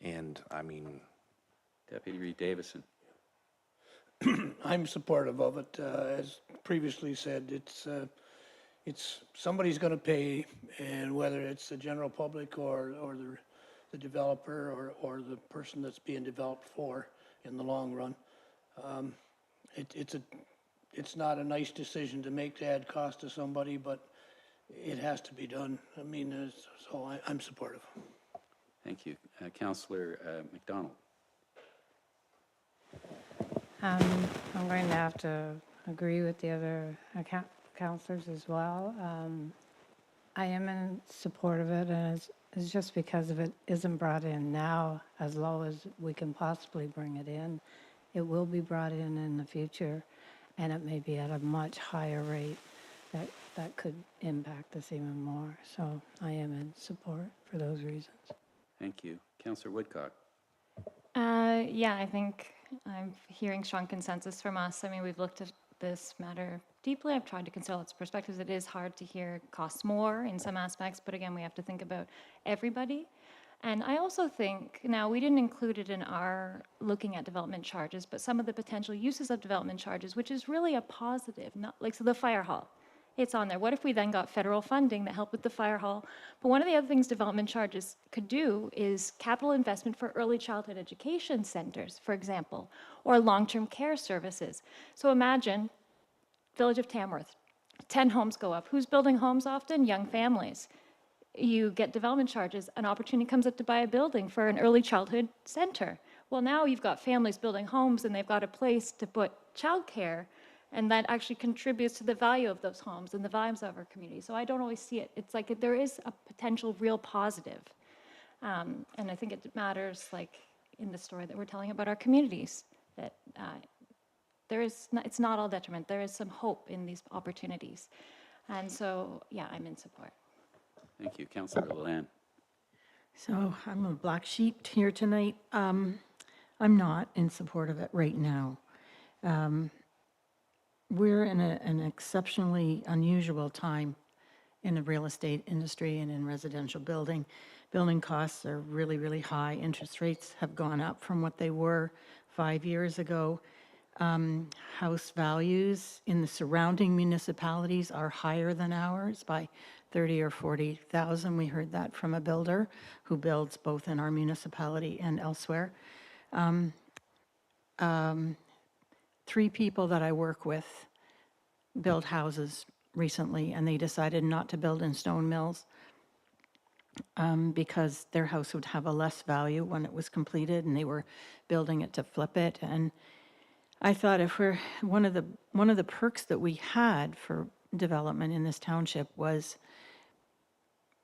And I mean, Deputy Reed Davison. I'm supportive of it. As previously said, it's somebody's going to pay, and whether it's the general public or the developer or the person that's being developed for in the long run. It's not a nice decision to make to add cost to somebody, but it has to be done. I mean, so I'm supportive. Thank you. Councillor McDonald. I'm going to have to agree with the other councillors as well. I am in support of it, and is just because if it isn't brought in now, as low as we can possibly bring it in, it will be brought in the future, and it may be at a much higher rate that could impact us even more. So I am in support for those reasons. Thank you. Councillor Woodcock. Yeah, I think I'm hearing strong consensus from us. I mean, we've looked at this matter deeply. I've tried to consider its perspectives. It is hard to hear it costs more in some aspects, but again, we have to think about everybody. And I also think, now, we didn't include it in our looking at development charges, but some of the potential uses of development charges, which is really a positive, not like, so the fire hall, it's on there. What if we then got federal funding that helped with the fire hall? But one of the other things development charges could do is capital investment for early childhood education centers, for example, or long-term care services. So imagine, Village of Tamworth, 10 homes go up. Who's building homes often? Young families. You get development charges, an opportunity comes up to buy a building for an early childhood center. Well, now you've got families building homes and they've got a place to put childcare, and that actually contributes to the value of those homes and the values of our community. So I don't always see it. It's like there is a potential real positive. And I think it matters, like in the story that we're telling about our communities, that it's not all detriment. There is some hope in these opportunities. And so, yeah, I'm in support. Thank you. Councillor Leland. So I'm a black sheep here tonight. I'm not in support of it right now. We're in an exceptionally unusual time in the real estate industry and in residential building. Building costs are really, really high. Interest rates have gone up from what they were 5 years ago. House values in the surrounding municipalities are higher than ours by 30 or 40,000. We heard that from a builder who builds both in our municipality and elsewhere. 3 people that I work with built houses recently, and they decided not to build in stone mills because their house would have a less value when it was completed, and they were building it to flip it. And I thought, if we're one of the perks that we had for development in this township was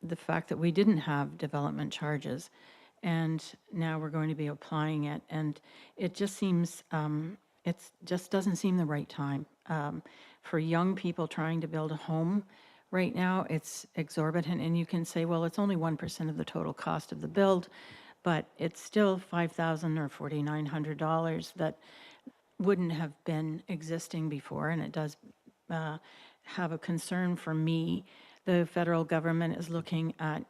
the fact that we didn't have development charges, and now we're going to be applying it, and it just seems it just doesn't seem the right time for young people trying to build a home. Right now, it's exorbitant, and you can say, well, it's only 1% of the total cost of the build, but it's still $5,000 or $4,900 that wouldn't have been existing before, and it does have a concern for me. The federal government is looking at,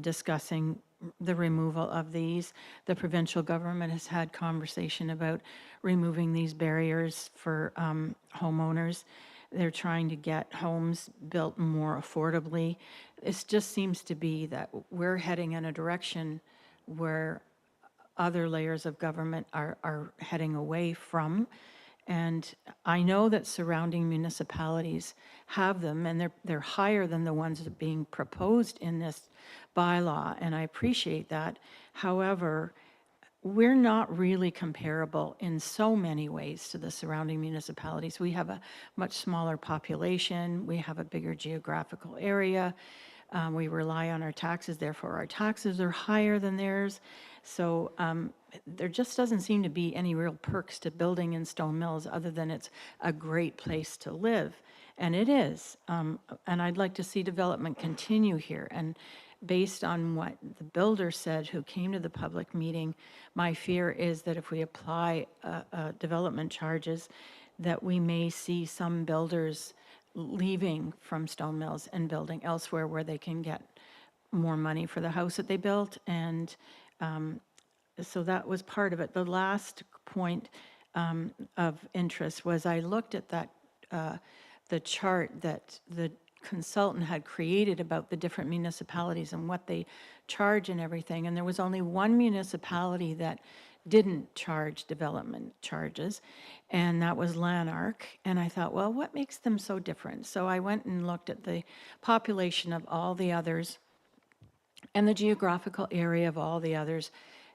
discussing the removal of these. The provincial government has had conversation about removing these barriers for homeowners. They're trying to get homes built more affordably. It just seems to be that we're heading in a direction where other layers of government are heading away from. And I know that surrounding municipalities have them, and they're higher than the ones that are being proposed in this bylaw, and I appreciate that. However, we're not really comparable in so many ways to the surrounding municipalities. We have a much smaller population, we have a bigger geographical area, we rely on our taxes, therefore our taxes are higher than theirs. So there just doesn't seem to be any real perks to building in stone mills other than it's a great place to live. And it is. And I'd like to see development continue here. And based on what the builder said who came to the public meeting, my fear is that if we apply development charges, that we may see some builders leaving from stone mills and building elsewhere where they can get more money for the house that they built. And so that was part of it. The last point of interest was I looked at that the chart that the consultant had created about the different municipalities and what they charge and everything, and there was only one municipality that didn't charge development charges, and that was Lanark. And I thought, well, what makes them so different? So I went and looked at the population of all the others and the geographical area of all the others.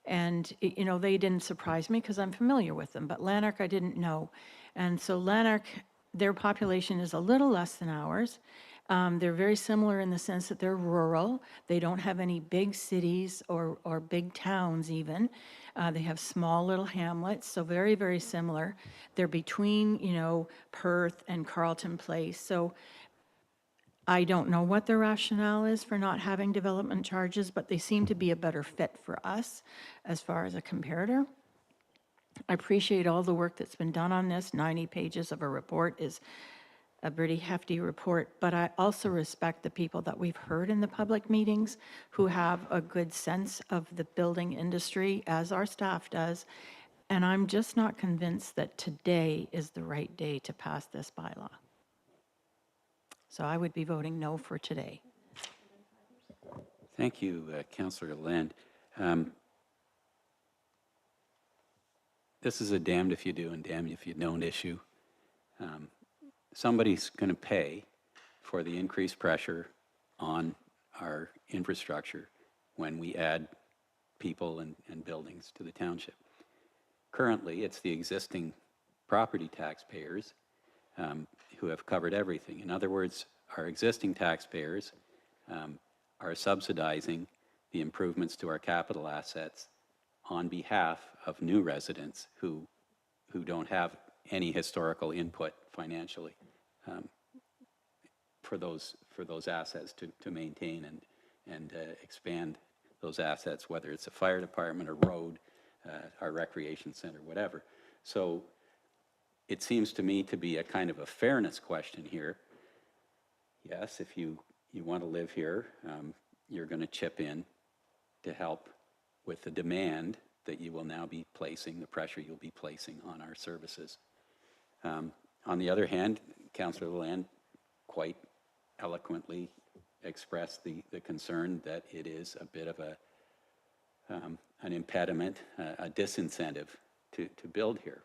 And, they didn't surprise me because I'm familiar with them, but Lanark I didn't know. And so Lanark, their population is a little less than ours. They're very similar in the sense that they're rural. They don't have any big cities or big towns even. They have small little hamlets, so very, very similar. They're between, you know, Perth and Carleton Place. So I don't know what the rationale is for not having development charges, but they seem to be a better fit for us as far as a comparator. I appreciate all the work that's been done on this. 90 pages of a report is a pretty hefty report, but I also respect the people that we've heard in the public meetings who have a good sense of the building industry, as our staff does, and I'm just not convinced that today is the right day to pass this bylaw. So I would be voting no for today. Thank you, Councillor Lind. This is a damned if you do and damned if you don't issue. Somebody's going to pay for the increased pressure on our infrastructure when we add people and buildings to the township. Currently, it's the existing property taxpayers who have covered everything. In other words, our existing taxpayers are subsidizing the improvements to our capital assets on behalf of new residents who don't have any historical input financially for those assets to maintain and expand those assets, whether it's a fire department, a road, our recreation center, whatever. So it seems to me to be a kind of a fairness question here. Yes, if you want to live here, you're going to chip in to help with the demand that you will now be placing, the pressure you'll be placing on our services. On the other hand, Councillor Land quite eloquently expressed the concern that it is a bit of an impediment, a disincentive to build here.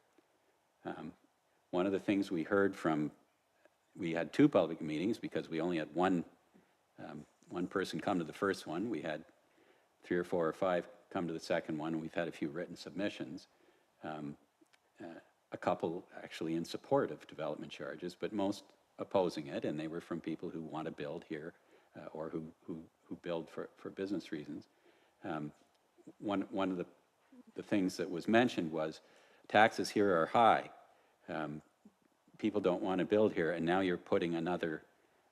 One of the things we heard from, we had two public meetings because we only had one person come to the first one. We had 3 or 4 or 5 come to the second one, and we've had a few written submissions. A couple actually in support of development charges, but most opposing it, and they were from people who want to build here or who build for business reasons. One of the things that was mentioned was taxes here are high. People don't want to build here, and now you're putting another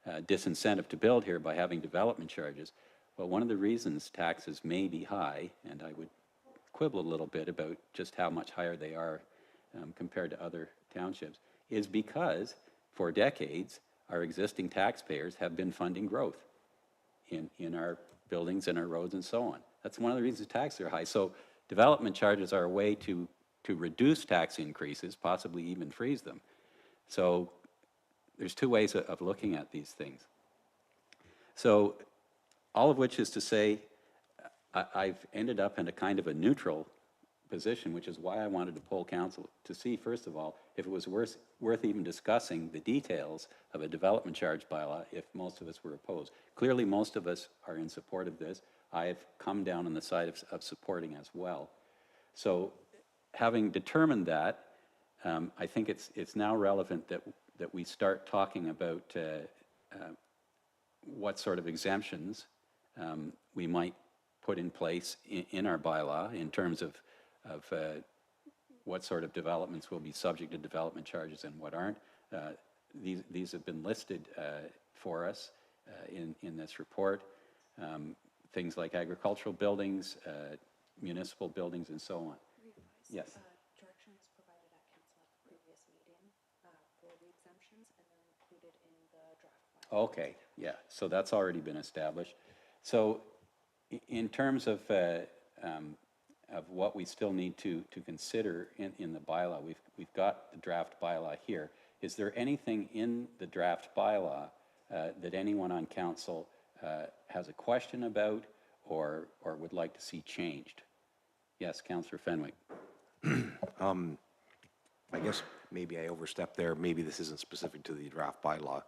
disincentive to build here by having development charges. Well, one of the reasons taxes may be high, and I would quibble a little bit about just how much higher they are compared to other townships, is because for decades our existing taxpayers have been funding growth in our buildings and our roads and so on. That's one of the reasons taxes are high. So development charges are a way to reduce tax increases, possibly even freeze them. So there's two ways of looking at these things. So all of which is to say, I've ended up in a kind of a neutral position, which is why I wanted to poll council to see, first of all, if it was worth even discussing the details of a development charge bylaw if most of us were opposed. Clearly, most of us are in support of this. I have come down on the side of supporting as well. So having determined that, I think it's now relevant that we start talking about what sort of exemptions we might put in place in our bylaw in terms of what sort of developments will be subject to development charges and what aren't. These have been listed for us in this report. Things like agricultural buildings, municipal buildings, and so on. Yes. Direction was provided at council at the previous meeting for the exemptions and then included in the draft bylaw. Okay, yeah, so that's already been established. So in terms of what we still need to consider in the bylaw, we've got the draft bylaw here. Is there anything in the draft bylaw that anyone on council has a question about or would like to see changed? Yes, Councillor Fenwick. I guess maybe I overstepped there. Maybe this isn't specific to the draft bylaw.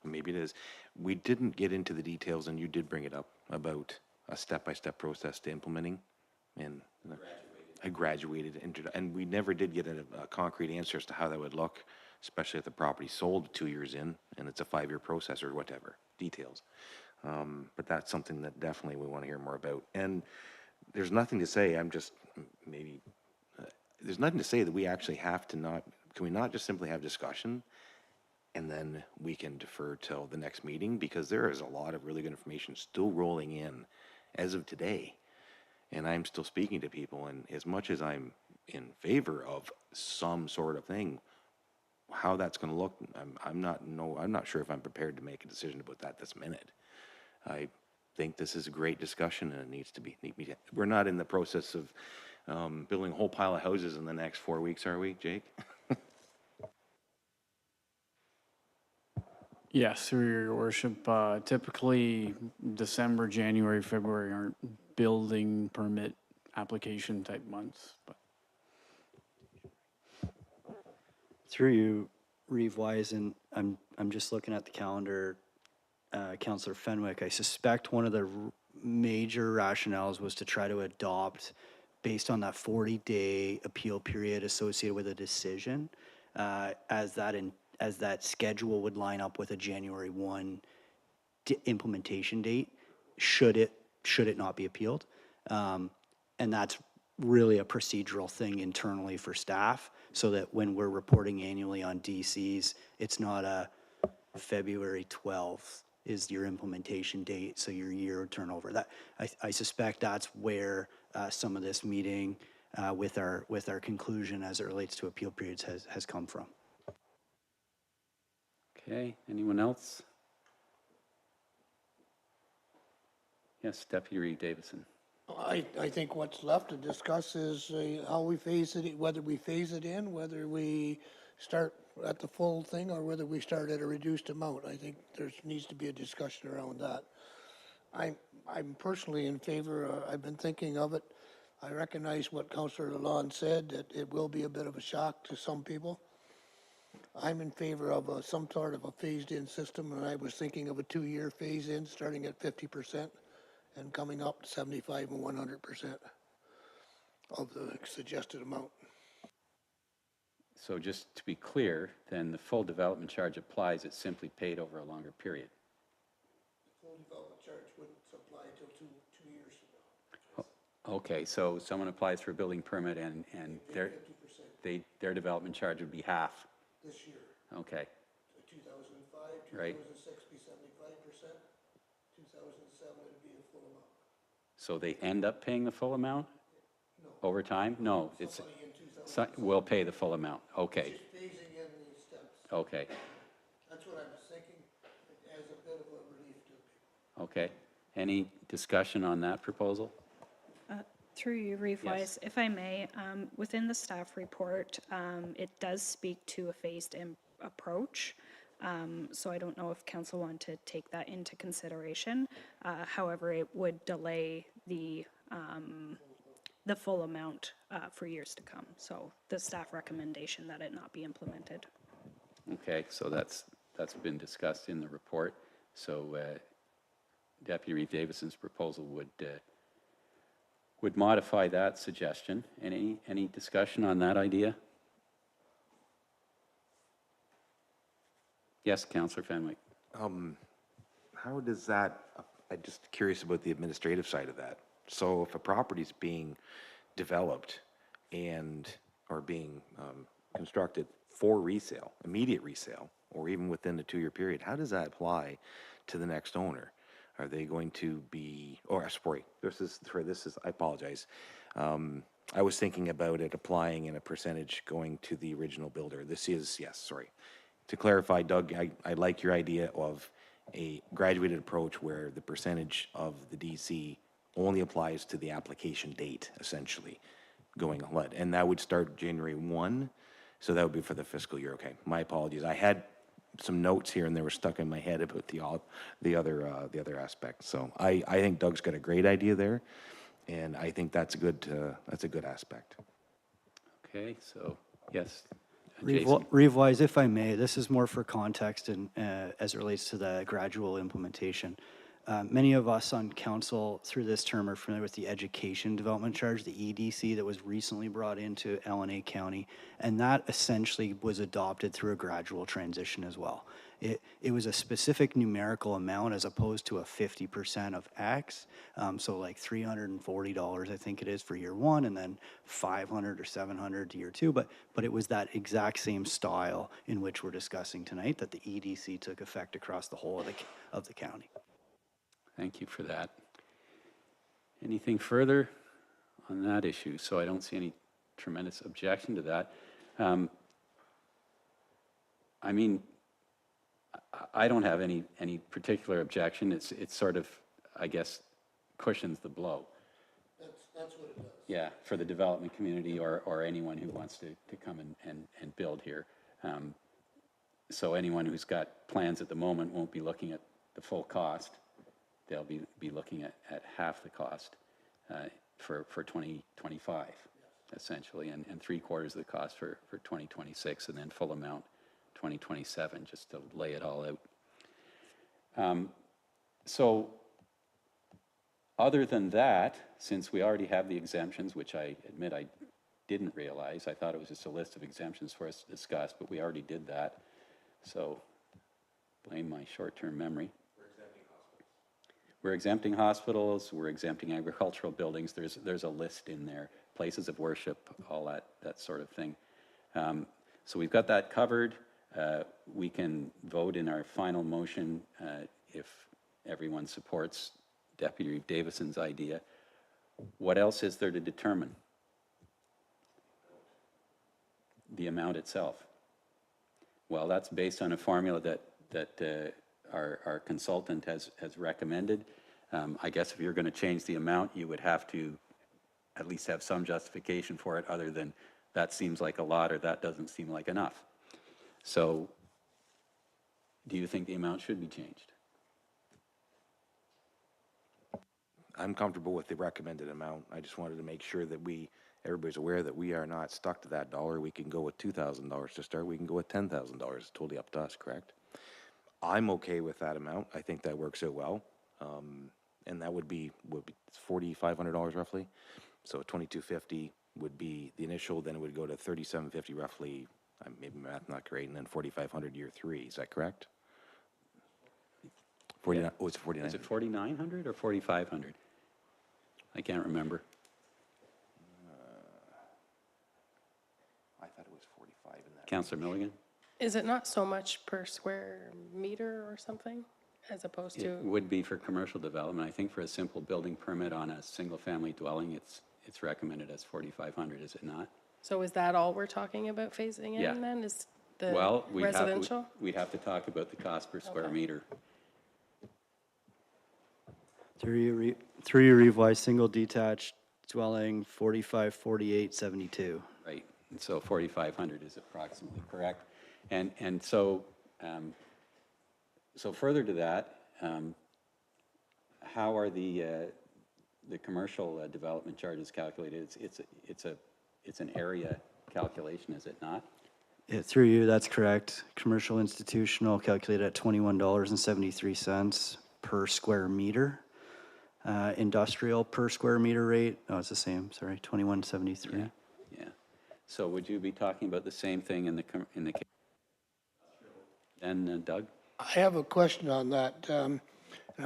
Maybe it is. We didn't get into the details, and you did bring it up, about a step-by-step process to implementing. And I graduated into, and we never did get a concrete answer as to how that would look. especially if the property's sold 2 years in and it's a 5-year process or whatever, details. But that's something that definitely we want to hear more about. And there's nothing to say, there's nothing to say that we actually have to not, can we not just simply have discussion and then we can defer till the next meeting? Because there is a lot of really good information still rolling in as of today. And I'm still speaking to people, and as much as I'm in favor of some sort of thing, how that's going to look, I'm not sure if I'm prepared to make a decision about that this minute. I think this is a great discussion, and it needs to be. We're not in the process of building a whole pile of houses in the next 4 weeks, are we, Jake? Yes, through your worship, typically December, January, February aren't building permit application type months, but Through you, Reeve Wise, and I'm just looking at the calendar, Councillor Fenwick, I suspect one of the major rationales was to try to adopt, based on that 40-day appeal period associated with a decision, as that schedule would line up with a January 1 implementation date, should it not be appealed. And that's really a procedural thing internally for staff, so that when we're reporting annually on DCs, it's not a February 12th is your implementation date, so your year turnover. That I suspect that's where some of this meeting with our conclusion as it relates to appeal periods has come from. Okay, anyone else? Yes, Deputy Reeve Davison. I think what's left to discuss is how we phase it, whether we phase it in, whether we start at the full thing, or whether we start at a reduced amount. I think there needs to be a discussion around that. I'm personally in favor, I've been thinking of it. I recognize what Councillor Lalonde said, that it will be a bit of a shock to some people. I'm in favor of some sort of a phased-in system, and I was thinking of a 2-year phase-in, starting at 50% and coming up to 75 and 100% of the suggested amount. So just to be clear, then the full development charge applies, it's simply paid over a longer period. The full development charge wouldn't apply until two years from now. Okay, so someone applies for a building permit and their development charge would be half. This year. Okay, 2005, right. 2006 be 75%, 2007 would be the full amount. So they end up paying the full amount? No. Over time? No, it's, Somebody in 2007. will pay the full amount, okay, Just phasing in these steps. okay, That's what I was thinking, as a bit of a relief to people. okay. Any discussion on that proposal? Through you, Reeve Yes. Wise, if I may, within the staff report, it does speak to a phased-in approach. So I don't know if council want to take that into consideration. However, it would delay the full amount for years to come. So the staff recommendation that it not be implemented. Okay, so that's been discussed in the report. So Deputy Reeve Davison's proposal would modify that suggestion. Any discussion on that idea? Yes, Councillor Fenwick. How does that, I'm just curious about the administrative side of that. So if a property's being developed or being constructed for resale, immediate resale, or even within the 2-year period, how does that apply to the next owner? Are they going to be, I apologize. I was thinking about it applying in a percentage going to the original builder. To clarify, Doug, I like your idea of a graduated approach where the percentage of the DC only applies to the application date, essentially, going ahead. And that would start January 1, so that would be for the fiscal year. Okay, my apologies. I had some notes here and they were stuck in my head about the other aspect. So I think Doug's got a great idea there, and I think that's a good aspect. Okay, so yes. Jason. Reeve Wise, if I may, this is more for context and as it relates to the gradual implementation. Many of us on council through this term are familiar with the education development charge, the EDC, that was recently brought into LNA County, and that essentially was adopted through a gradual transition as well. It was a specific numerical amount as opposed to a 50% of X, so like $340, I think it is, for year one, and then $500 or $700 to year two, but it was that exact same style in which we're discussing tonight that the EDC took effect across the whole of the county. Thank you for that. Anything further on that issue? So I don't see any tremendous objection to that. I mean, I don't have any particular objection. It's sort of, I guess, cushions the blow. That's what it does. Yeah, for the development community or anyone who wants to come and build here. So anyone who's got plans at the moment won't be looking at the full cost. They'll be looking at half the cost for 2025, essentially, and 3/4 of the cost for 2026, and then full amount 2027, just to lay it all out. So other than that, since we already have the exemptions, which I admit I didn't realize, I thought it was just a list of exemptions for us to discuss, but we already did that. So blame my short-term memory. We're exempting hospitals, we're exempting agricultural buildings, there's a list in there, places of worship, all that sort of thing. So we've got that covered. We can vote in our final motion if everyone supports Deputy Davison's idea. What else is there to determine? The amount itself. Well, that's based on a formula that our consultant has recommended. I guess if you're going to change the amount, you would have to at least have some justification for it other than that seems like a lot or that doesn't seem like enough. So do you think the amount should be changed? I'm comfortable with the recommended amount. I just wanted to make sure that everybody's aware that we are not stuck to that dollar. We can go with $2,000 to start. We can go with $10,000. It's totally up to us, correct? I'm okay with that amount. I think that works out well. And that would be $4,500 roughly. So $2,250 would be the initial, then it would go to $3,750 roughly. Maybe math not great, and then $4,500 year three. Is that correct? 49. Oh, it's 49. Is it 4,900 or 4,500? I can't remember. I thought it was 45 in that. Councillor Milligan? Is it not so much per square meter or something, as opposed to? It would be for commercial development. I think for a simple building permit on a single-family dwelling, it's recommended as 4,500, is it not? So is that all we're talking about phasing Yeah. in then, is the Well, residential? we'd have to talk about the cost per square meter. Through your revised single detached dwelling, 45, 48, 72. Right, and so 4,500 is approximately correct. And so, so further to that, how are the commercial development charges calculated? It's an area calculation, is it not? Yeah, through you, that's correct. Commercial institutional calculated at $21.73 per square meter. Industrial per square meter rate, oh, it's the same, sorry, $21.73. Yeah. So would you be talking about the same thing in the case? Then Doug? I have a question on that. I'm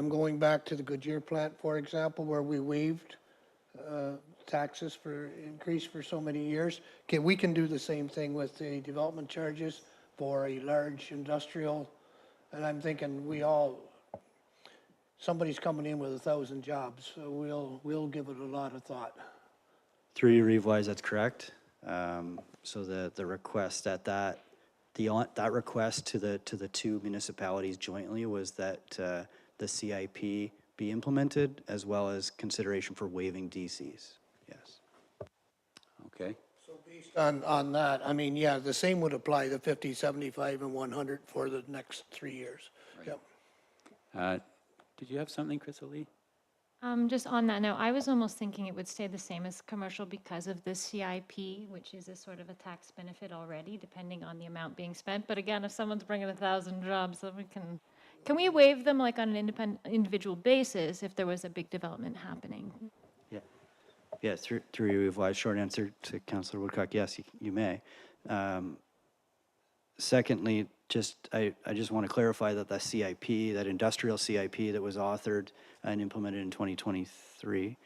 going back to the Goodyear plant, for example, where we waived taxes for increase for so many years. We can do the same thing with the development charges for a large industrial. And I'm thinking somebody's coming in with 1,000 jobs, so we'll give it a lot of thought. Through your revise, that's correct. So the request that request to the two municipalities jointly was that the CIP be implemented, as well as consideration for waiving DCs. Yes. Okay. So based on that, I mean, yeah, the same would apply, the 50, 75, and 100 for the next 3 years. Right. Yep. Did you have something, Chrysalie? Just on that note, I was almost thinking it would stay the same as commercial because of the CIP, which is a sort of a tax benefit already, depending on the amount being spent. But again, if someone's bringing 1,000 jobs, then we can Can we waive them like on an individual basis if there was a big development happening? Yeah. Yeah, through you, Yves Wise. Short answer to Councillor Woodcock, yes, you may. Secondly, I just want to clarify that the CIP, that industrial CIP that was authored and implemented in 2023,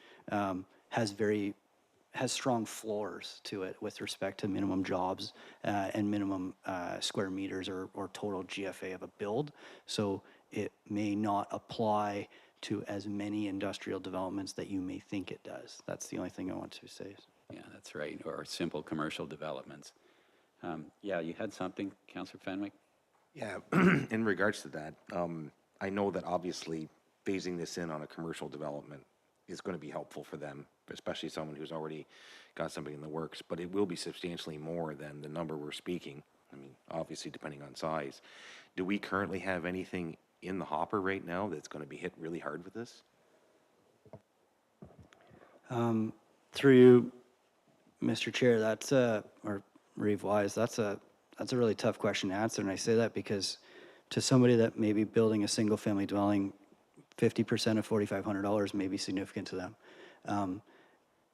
has strong floors to it with respect to minimum jobs and minimum square meters or total GFA of a build. So it may not apply to as many industrial developments that you may think it does. That's the only thing I want to say. Yeah, that's right, or simple commercial developments. Yeah, you had something, Councillor Fenwick? Yeah, in regards to that, I know that obviously phasing this in on a commercial development is going to be helpful for them, especially someone who's already got something in the works, but it will be substantially more than the number we're speaking. I mean, obviously depending on size. Do we currently have anything in the hopper right now that's going to be hit really hard with this? Through you, Mr. Chair, or Reeve Wise, that's a really tough question to answer, and I say that because to somebody that may be building a single-family dwelling, 50% of $4,500 may be significant to them.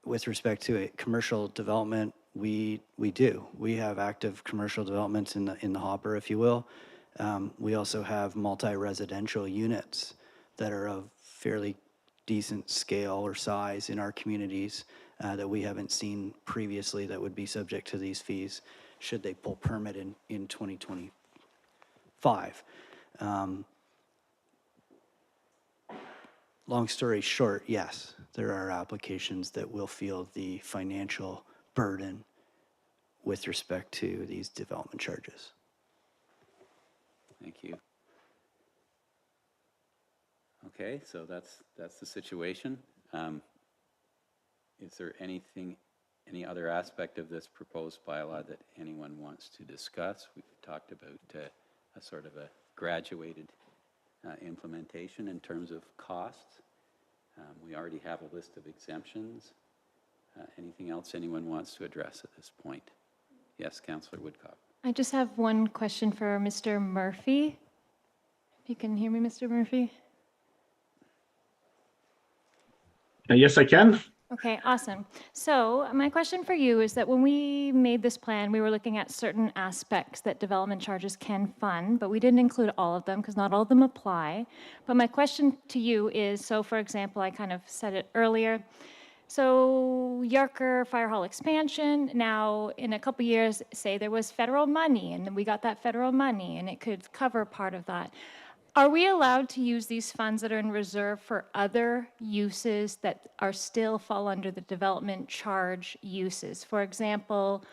With respect to a commercial development, we have active commercial developments in the hopper, if you will. We also have multi-residential units that are of fairly decent scale or size in our communities that we haven't seen previously that would be subject to these fees should they pull permit in 2025. Long story short, yes, there are applications that will feel the financial burden with respect to these development charges. Thank you. Okay, so that's the situation. Is there any other aspect of this proposed bylaw that anyone wants to discuss? We've talked about a sort of a graduated implementation in terms of costs. We already have a list of exemptions. Anything else anyone wants to address at this point? Yes, Councillor Woodcock. I just have one question for Mr. Murphy. If you can hear me, Mr. Murphy? Yes, I can. Okay, awesome. So my question for you is that when we made this plan, we were looking at certain aspects that development charges can fund, but we didn't include all of them because not all of them apply. But my question to you is, so for example, I kind of said it earlier, so Yarker Fire Hall expansion, now in a couple years, say there was federal money and then we got that federal money and it could cover part of that. Are we allowed to use these funds that are in reserve for other uses that are still fall under the development charge uses? For example,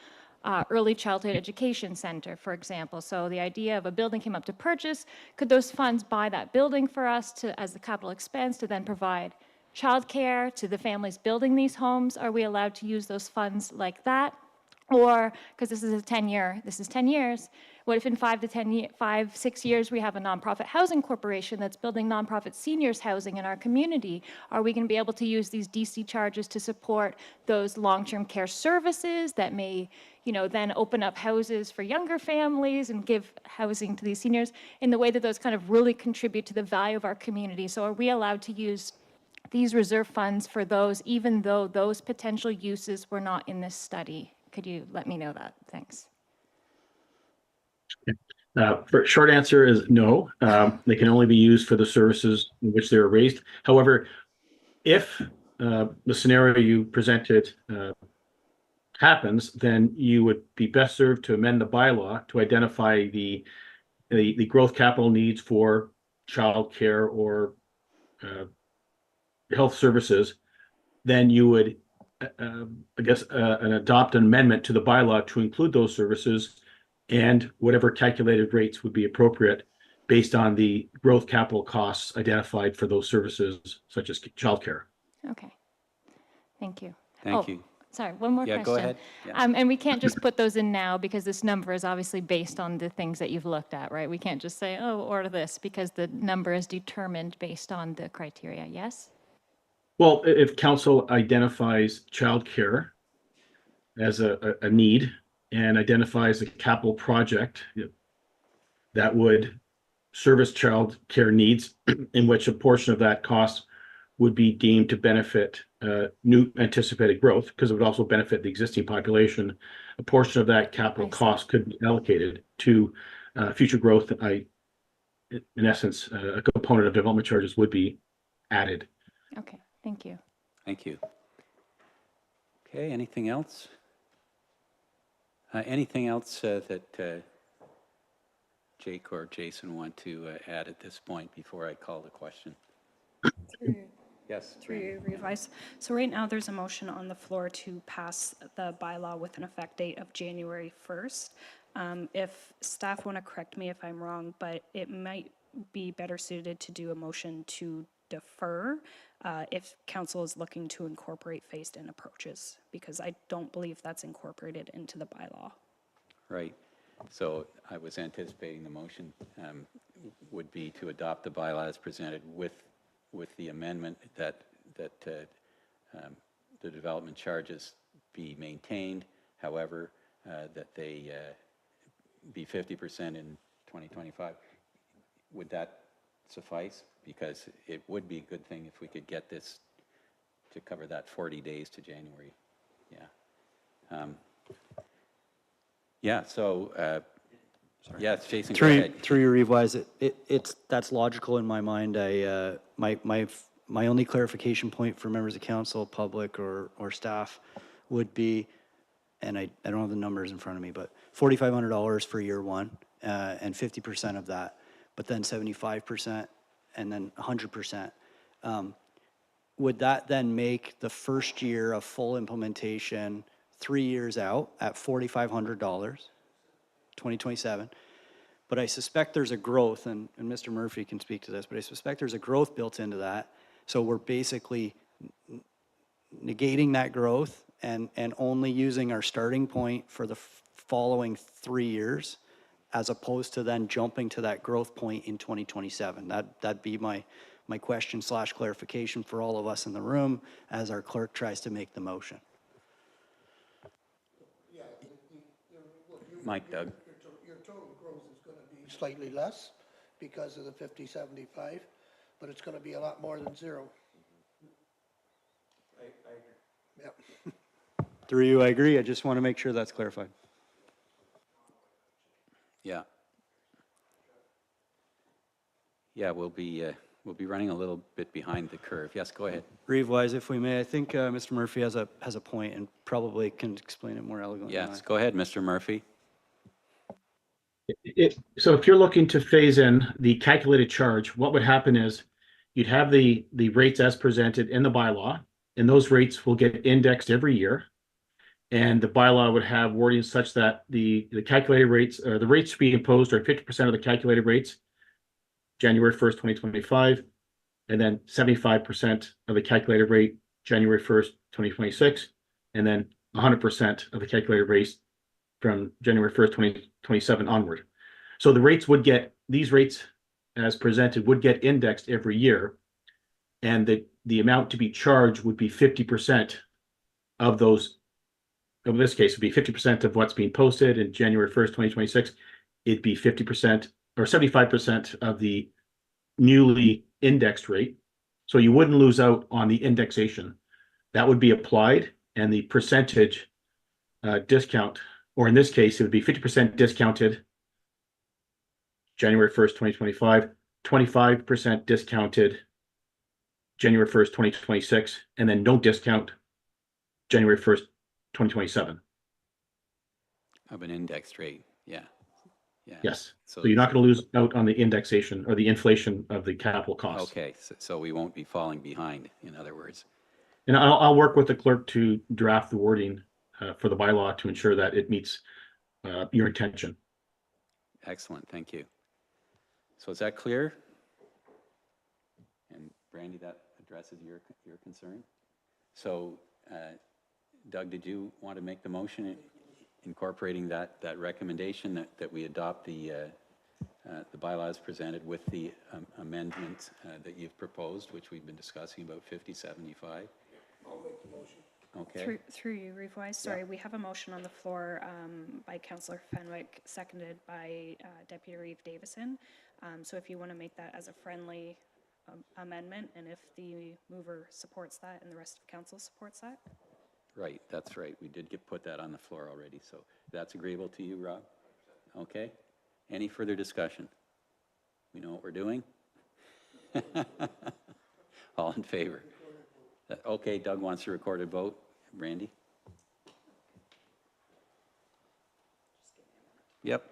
early childhood education center, for example. So the idea of a building came up to purchase, could those funds buy that building for us as the capital expense to then provide childcare to the families building these homes? Are we allowed to use those funds like that? Or, because this is 10 years, what if in 6 years we have a nonprofit housing corporation that's building nonprofit seniors housing in our community? Are we going to be able to use these DC charges to support those long-term care services that may, then open up houses for younger families and give housing to these seniors in the way that those kind of really contribute to the value of our community? So are we allowed to use these reserve funds for those, even though those potential uses were not in this study? Could you let me know that? Thanks. Short answer is no. They can only be used for the services in which they were raised. However, if the scenario you presented happens, then you would be best served to amend the bylaw to identify the growth capital needs for childcare or health services. Then you would adopt an amendment to the bylaw to include those services, and whatever calculated rates would be appropriate based on the growth capital costs identified for those services, such as childcare. Okay. Thank you. Thank you. Sorry, one more question. Go ahead. Yeah. And we can't just put those in now because this number is obviously based on the things that you've looked at, right? We can't just say, oh, order this, because the number is determined based on the criteria, yes? Well, if council identifies childcare as a need and identifies a capital project that would service child care needs, in which a portion of that cost would be deemed to benefit new anticipated growth, because it would also benefit the existing population. A portion of that capital cost could be allocated to future growth. In essence, a component of development charges would be added. Okay, thank you. Thank you. Okay, anything else? Anything else that Jake or Jason want to add at this point before I call the question? Yes. Through you, revise. So right now, there's a motion on the floor to pass the bylaw with an effect date of January 1st. If staff want to correct me if I'm wrong, but it might be better suited to do a motion to defer if council is looking to incorporate phased-in approaches, because I don't believe that's incorporated into the bylaw. Right. So I was anticipating the motion would be to adopt the bylaw as presented with the amendment that the development charges be maintained, however, that they be 50% in 2025. Would that suffice? Because it would be a good thing if we could get this to cover that 40 days to January. Yeah. Yeah, so, yes, Jason, go ahead. Through your revise, that's logical in my mind. My only clarification point for members of council, public, or staff would be, and I don't have the numbers in front of me, but $4,500 for year one, and 50% of that, but then 75%, and then 100%. Would that then make the first year of full implementation 3 years out at $4,500, 2027? But I suspect there's a growth, and Mr. Murphy can speak to this, but I suspect there's a growth built into that. So we're basically negating that growth and only using our starting point for the following 3 years, as opposed to then jumping to that growth point in 2027. That'd be my question / clarification for all of us in the room as our clerk tries to make the motion. Mike, Doug. Your total growth is going to be slightly less because of the 50-75, but it's going to be a lot more than zero. I agree. Yep. Through you, I agree. I just want to make sure that's clarified. Yeah. Yeah, we'll be running a little bit behind the curve. Yes, go ahead. Reeve-wise, if we may, I think Mr. Murphy has a point and probably can explain it more elegantly. Yes, go ahead, Mr. Murphy. So if you're looking to phase in the calculated charge, what would happen is you'd have the rates as presented in the bylaw, and those rates will get indexed every year. And the bylaw would have wording such that the calculated rates, or the rates to be imposed, are 50% of the calculated rates, January 1st, 2025, and then 75% of the calculated rate, January 1st, 2026, and then 100% of the calculated rates from January 1st, 2027 onward. So the rates would these rates as presented would get indexed every year, and the amount to be charged would be 50% of those. In this case, it would be 50% of what's being posted in January 1st, 2026. It'd be 50% or 75% of the newly indexed rate. So you wouldn't lose out on the indexation. That would be applied, and the percentage discount, or in this case, it would be 50% discounted January 1st, 2025, 25% discounted January 1st, 2026, and then no discount January 1st, 2027. Of an indexed rate, yeah. Yeah. Yes. So you're not going to lose out on the indexation or the inflation of the capital costs. Okay, so we won't be falling behind, in other words. And I'll work with the clerk to draft the wording for the bylaw to ensure that it meets your intention. Excellent, thank you. So is that clear? And Brandy, that addresses your concern? So Doug, did you want to make the motion incorporating that recommendation that we adopt the bylaws presented with the amendment that you've proposed, which we've been discussing about 5075? I'll make the motion. Okay. Through you, Reeve-wise, sorry, we have a motion on the floor by Councillor Fenwick, seconded by Deputy Reeve Davison. So if you want to make that as a friendly amendment, and if the mover supports that and the rest of council supports that. Right, that's right. We did put that on the floor already, so that's agreeable to you, Rob? Okay. Any further discussion? We know what we're doing? All in favor? Okay, Doug wants a recorded vote. Randy? Yep.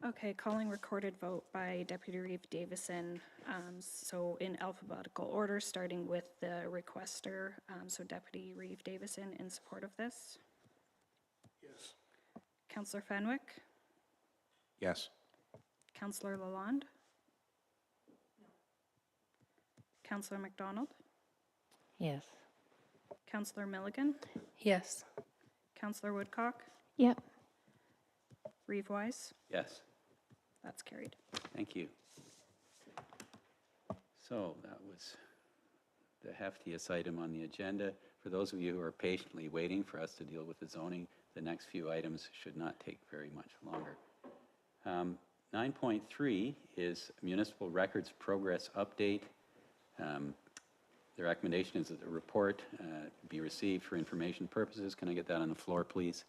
Okay, calling recorded vote by Deputy Reeve Davison. So in alphabetical order, starting with the requester. So Deputy Reeve Davison in support of this. Yes. Councillor Fenwick, Yes. Councillor Lalonde. Councillor McDonald, Yes. Councillor Milligan, Yes. Councillor Woodcock, Yep. Reeve Wise. Yes. That's carried. Thank you. So that was the heftiest item on the agenda. For those of you who are patiently waiting for us to deal with the zoning, the next few items should not take very much longer. 9.3 is municipal records progress update. The recommendation is that the report be received for information purposes. Can I get that on the floor, please?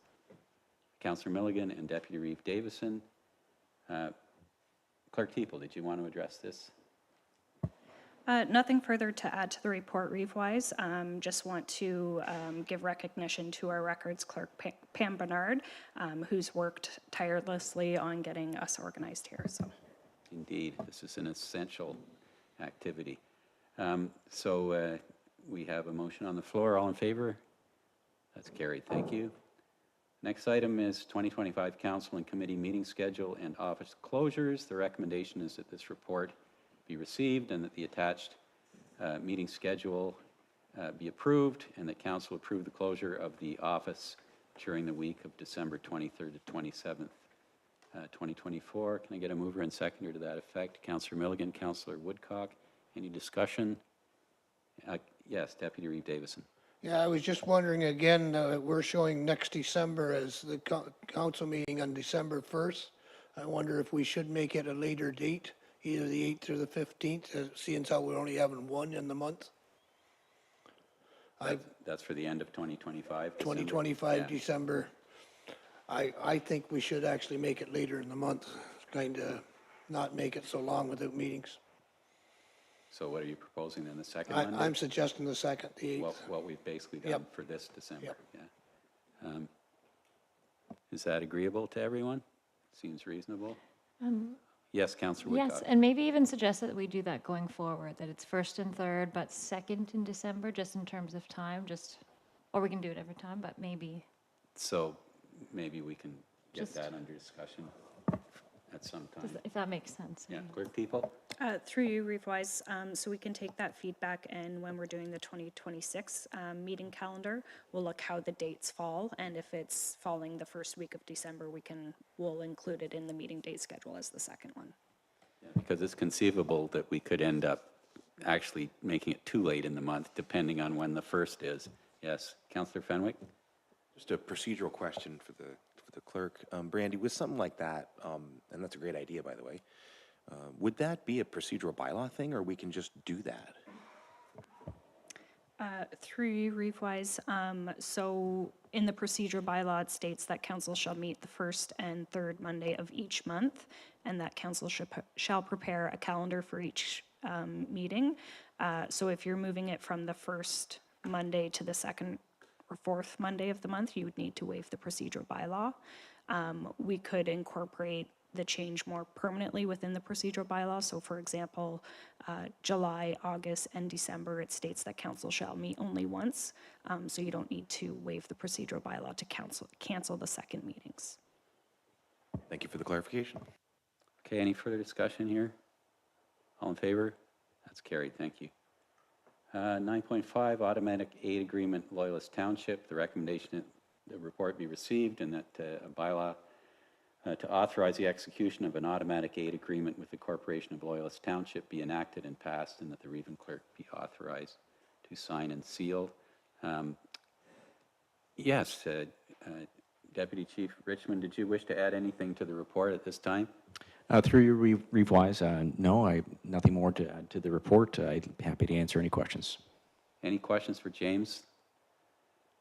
Councillor Milligan and Deputy Reeve Davison. Clerk Teeple, did you want to address this? Nothing further to add to the report, Reeve Wise. Just want to give recognition to our records clerk, Pam Bernard, who's worked tirelessly on getting us organized here. So, Indeed, this is an essential activity. We have a motion on the floor. All in favor? That's carried. Thank you. Next item is 2025 Council and Committee meeting schedule and office closures. The recommendation is that this report be received and that the attached meeting schedule be approved, and that Council approve the closure of the office during the week of December 23rd to 27th, 2024. Can I get a mover and seconder to that effect? Councillor Milligan, Councillor Woodcock. Any discussion? Yes, Deputy Reeve Davison. Yeah, I was just wondering again, we're showing next December as the council meeting on December 1st. I wonder if we should make it a later date, either the 8th or the 15th, seeing how we're only having one in the month. That's for the end of 2025? 2025 Yeah. December. I think we should actually make it later in the month, kind of not make it so long without meetings. So what are you proposing then, the second Monday? I'm suggesting the 2nd, the 8th. What we've basically done Yep. for this December, Yep. yeah. Is that agreeable to everyone? Seems reasonable? Yes, Councillor Woodcock. Yes, and maybe even suggest that we do that going forward, that it's first and third, but second in December, just in terms of time, or we can do it every time, but maybe. So maybe we can get Just- that under discussion at some time. If that makes sense. Yeah, Clerk Teeple? through you, Reeve Wise, so we can take that feedback, and when we're doing the 2026 meeting calendar, we'll look how the dates fall, and if it's falling the first week of December, we'll include it in the meeting date schedule as the second one. Yeah, because it's conceivable that we could end up actually making it too late in the month, depending on when the first is. Yes, Councillor Fenwick? Just a procedural question for the clerk. Brandy, with something like that, and that's a great idea, by the way, would that be a procedural bylaw thing, or we can just do that? Through you, Reeve Wise, so in the procedure bylaw, it states that council shall meet the first and third Monday of each month, and that council shall prepare a calendar for each meeting. So if you're moving it from the first Monday to the second or fourth Monday of the month, you would need to waive the procedural bylaw. We could incorporate the change more permanently within the procedural bylaw. So for example, July, August, and December, it states that council shall meet only once. So you don't need to waive the procedural bylaw to cancel the second meetings. Thank you for the clarification. Okay, any further discussion here? All in favor? That's carried, thank you. 9.5, automatic aid agreement, Loyalist Township. The recommendation that the report be received and that a bylaw to authorize the execution of an automatic aid agreement with the Corporation of Loyalist Township be enacted and passed, and that the Reeve clerk be authorized to sign and seal. Yes, Deputy Chief Richmond, did you wish to add anything to the report at this time? Through your revise, no, nothing more to add to the report. I'd be happy to answer any questions. Any questions for James?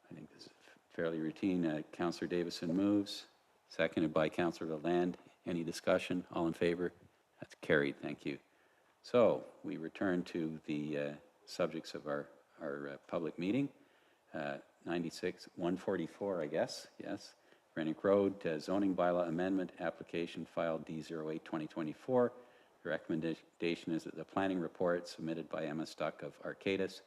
I think this is fairly routine. Councillor Davison moves, seconded by Councillor Lalande. Any discussion? All in favor? That's carried. Thank you. So we return to the subjects of our public meeting. 144, I guess. Yes. Rennick Road zoning bylaw amendment application file D08-2024. The recommendation is that the planning report submitted by Emma Stuck of Arcadis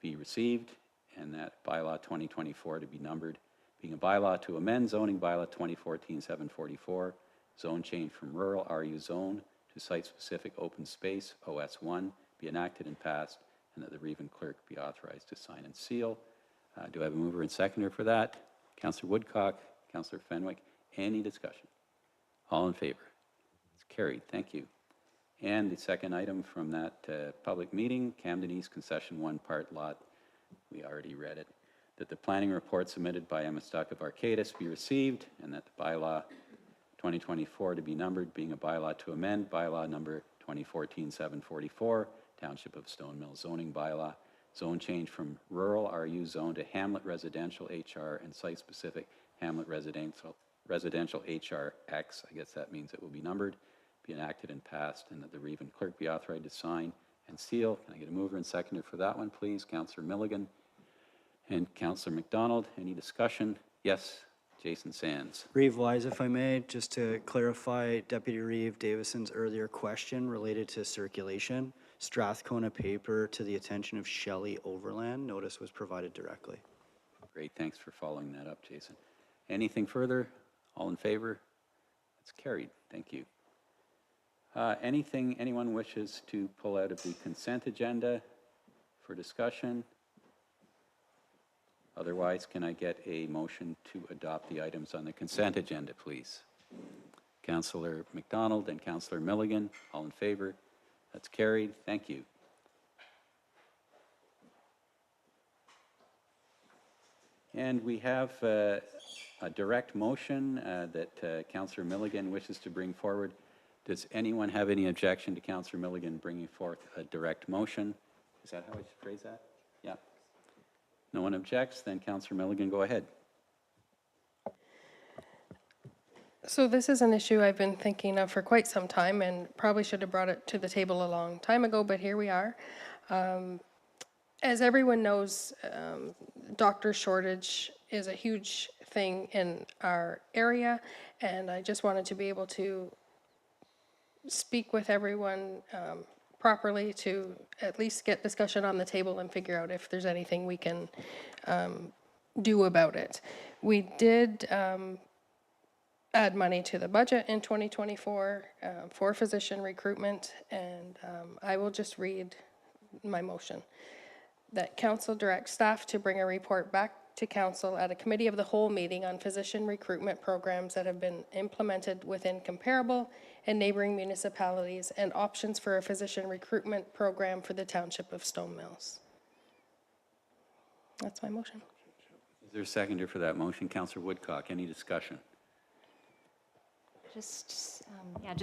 be received, and that bylaw 2024 to be numbered, being a bylaw to amend zoning bylaw 2014-744, zone change from rural RU zone to site-specific open space OS1 be enacted and passed, and that the Reeve clerk be authorized to sign and seal. Do I have a mover and seconder for that? Councillor Woodcock, Councillor Fenwick, any discussion? All in favor? It's carried. Thank you. And the second item from that public meeting, Camden East Concession 1 Part Lot, we already read it, that the planning report submitted by Emma Stuck of Arcadis be received, and that the bylaw 2024 to be numbered, being a bylaw to amend bylaw number 2014-744, Township of Stone Mill zoning bylaw, zone change from rural RU zone to Hamlet residential HR and site-specific Hamlet residential HR X, I guess that means it will be numbered, be enacted and passed, and that the Reeve clerk be authorized to sign and seal. Can I get a mover and seconder for that one, please? Councillor Milligan and Councillor McDonald. Any discussion? Yes, Jason Sands. Reeve Wise, if I may, just to clarify Deputy Reeve Davison's earlier question related to circulation. Strathcona paper to the attention of Shelley Overland. Notice was provided directly. Great, thanks for following that up, Jason. Anything further? All in favor? That's carried. Thank you. Anything anyone wishes to pull out of the consent agenda for discussion? Otherwise, can I get a motion to adopt the items on the consent agenda, please? Councillor McDonald and Councillor Milligan, all in favor? That's carried. Thank you. And we have a direct motion that Councillor Milligan wishes to bring forward. Does anyone have any objection to Councillor Milligan bringing forth a direct motion? Is that how I should phrase that? Yeah. No one objects, then Councillor Milligan, go ahead. So this is an issue I've been thinking of for quite some time, and probably should have brought it to the table a long time ago, but here we are. As everyone knows, doctor shortage is a huge thing in our area, and I just wanted to be able to speak with everyone properly to at least get discussion on the table and figure out if there's anything we can do about it. We did add money to the budget in 2024 for physician recruitment, and I will just read my motion. That council directs staff to bring a report back to council at a committee of the whole meeting on physician recruitment programs that have been implemented within comparable and neighboring municipalities and options for a physician recruitment program for the Township of Stone Mills. That's my motion. Is there a seconder for that motion? Councillor Woodcock, any discussion? Just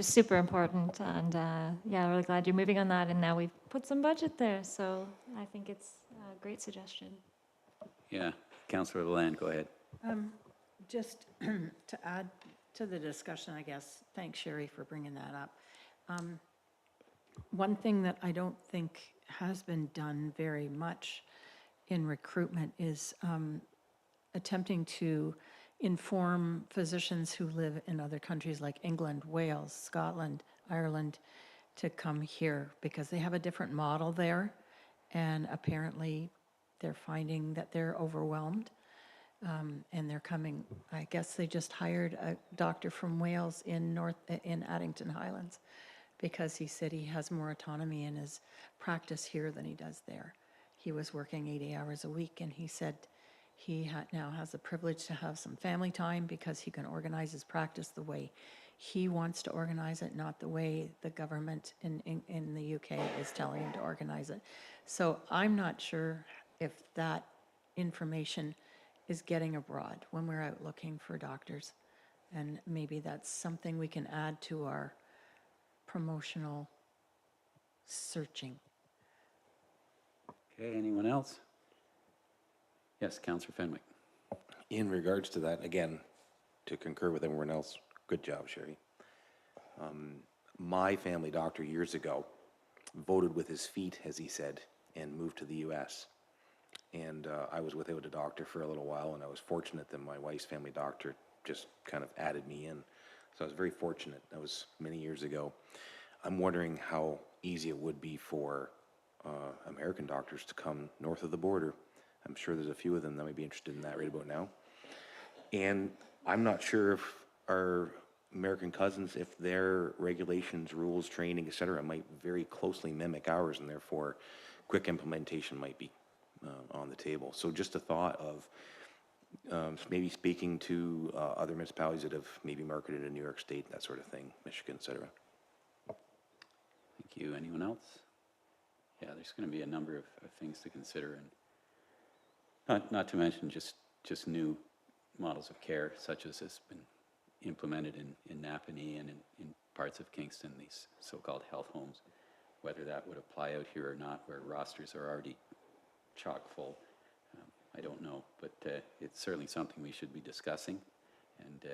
super important, and yeah, really glad you're moving on that, and now we've put some budget there, so I think it's a great suggestion. Yeah, Councillor Lalande, go ahead. Just to add to the discussion, I guess, thanks Sherry for bringing that up. One thing that I don't think has been done very much in recruitment is attempting to inform physicians who live in other countries like England, Wales, Scotland, Ireland, to come here because they have a different model there, and apparently they're finding that they're overwhelmed, and they're coming. I guess they just hired a doctor from Wales in Addington Highlands because he said he has more autonomy in his practice here than he does there. He was working 80 hours a week, and he said he now has the privilege to have some family time because he can organize his practice the way he wants to organize it, not the way the government in the UK is telling him to organize it. So I'm not sure if that information is getting abroad when we're out looking for doctors. And maybe that's something we can add to our promotional searching. Okay, anyone else? Yes, Councillor Fenwick. In regards to that, again, to concur with everyone else, good job, Sherry. My family doctor years ago voted with his feet, as he said, and moved to the US. And I was without a doctor for a little while, and I was fortunate that my wife's family doctor just kind of added me in. So I was very fortunate. That was many years ago. I'm wondering how easy it would be for American doctors to come north of the border. I'm sure there's a few of them that might be interested in that right about now. And I'm not sure if our American cousins, if their regulations, rules, training, et cetera, might very closely mimic ours, and therefore quick implementation might be on the table. So just a thought of maybe speaking to other municipalities that have maybe marketed in New York State, that sort of thing, Michigan, et cetera. Thank you. Anyone else? Yeah, there's going to be a number of things to consider, and not to mention just new models of care, such as has been implemented in Napanee and in parts of Kingston, these so-called health homes, whether that would apply out here or not, where rosters are already chock full. I don't know, but it's certainly something we should be discussing, and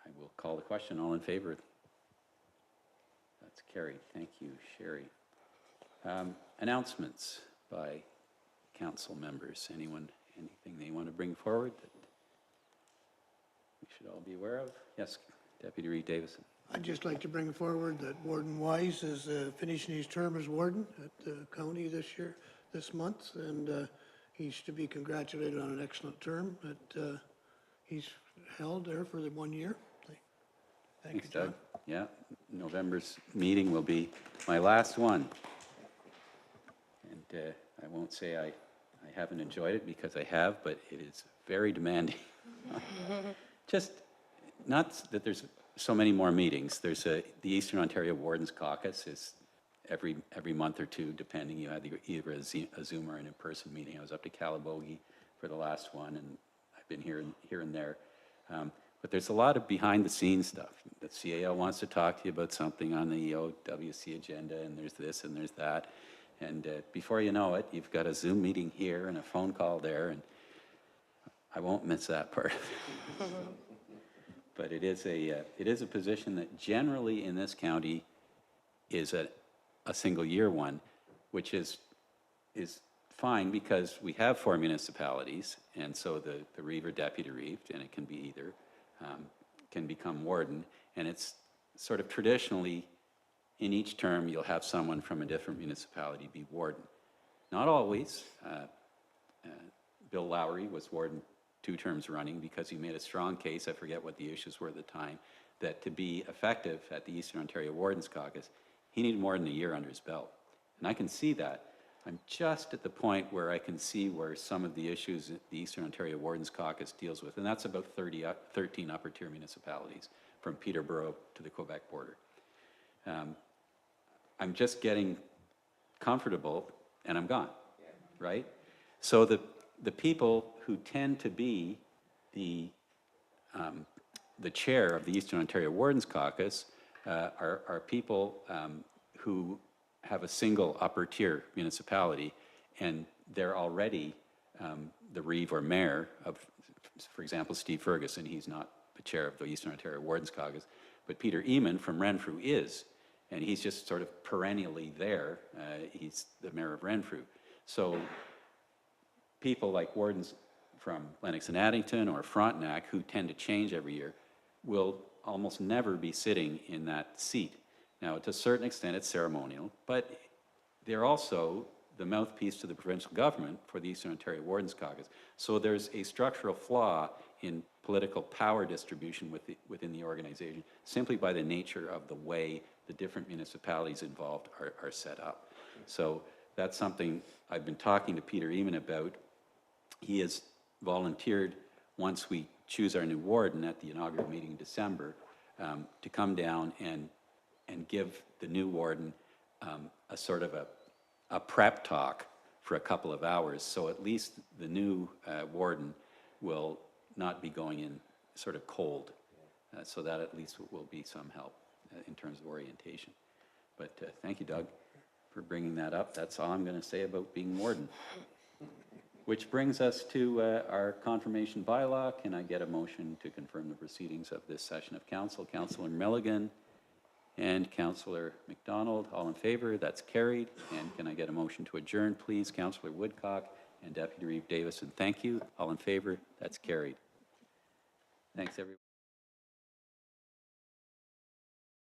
I will call the question. All in favor? That's carried. Thank you, Sherry. Announcements by council members. Anyone, anything they want to bring forward that we should all be aware of? Yes, Deputy Reed Davison. I'd just like to bring forward that Warden Wise is finishing his term as warden at the county this month, and he's to be congratulated on an excellent term that he's held there for the 1 year. Thank you, John. Doug. Yeah, November's meeting will be my last one. And I won't say I haven't enjoyed it, because I have, but it is very demanding. Just not that there's so many more meetings. There's the Eastern Ontario Wardens Caucus is every month or two, depending. You have either a Zoom or an in-person meeting. I was up to Calabogie for the last one, and I've been here and there. But there's a lot of behind-the-scenes stuff. The CAO wants to talk to you about something on the OWC agenda, and there's this and there's that. And before you know it, you've got a Zoom meeting here and a phone call there, and I won't miss that part. But it is a position that generally in this county is a single-year one, which is fine because we have 4 municipalities, and so the Reeve or Deputy Reeve, and it can be either, can become warden, and it's sort of traditionally in each term you'll have someone from a different municipality be warden. Not always. Bill Lowry was warden 2 terms running because he made a strong case, I forget what the issues were at the time, that to be effective at the Eastern Ontario Wardens Caucus, he needed more than a year under his belt. And I can see that. I'm just at the point where I can see where some of the issues that the Eastern Ontario Wardens Caucus deals with, and that's about 13 upper tier municipalities from Peterborough to the Quebec border. I'm just getting comfortable and I'm gone, right? So the people who tend to be the chair of the Eastern Ontario Wardens Caucus are people who have a single upper tier municipality, and they're already the Reeve or mayor of, for example, Steve Ferguson. He's not the chair of the Eastern Ontario Wardens Caucus, but Peter Eamon from Renfrew is, and he's just sort of perennially there. He's the mayor of Renfrew. So people like wardens from Lennox and Addington or Frontenac, who tend to change every year, will almost never be sitting in that seat. Now, to a certain extent, it's ceremonial, but they're also the mouthpiece to the provincial government for the Eastern Ontario Wardens Caucus. So there's a structural flaw in political power distribution within the organization, simply by the nature of the way the different municipalities involved are set up. So that's something I've been talking to Peter Eamon about. He has volunteered, once we choose our new warden at the inaugural meeting in December, to come down and give the new warden a sort of a prep talk for a couple of hours, so at least the new warden will not be going in sort of cold, so that at least will be some help in terms of orientation. But thank you, Doug, for bringing that up. That's all I'm going to say about being warden. Which brings us to our confirmation bylaw. Can I get a motion to confirm the proceedings of this session of council? Councillor Milligan and Councillor McDonald, all in favor? That's carried. And can I get a motion to adjourn, please? Councillor Woodcock and Deputy Reeve Davison, thank you. All in favor? That's carried. Thanks, everyone.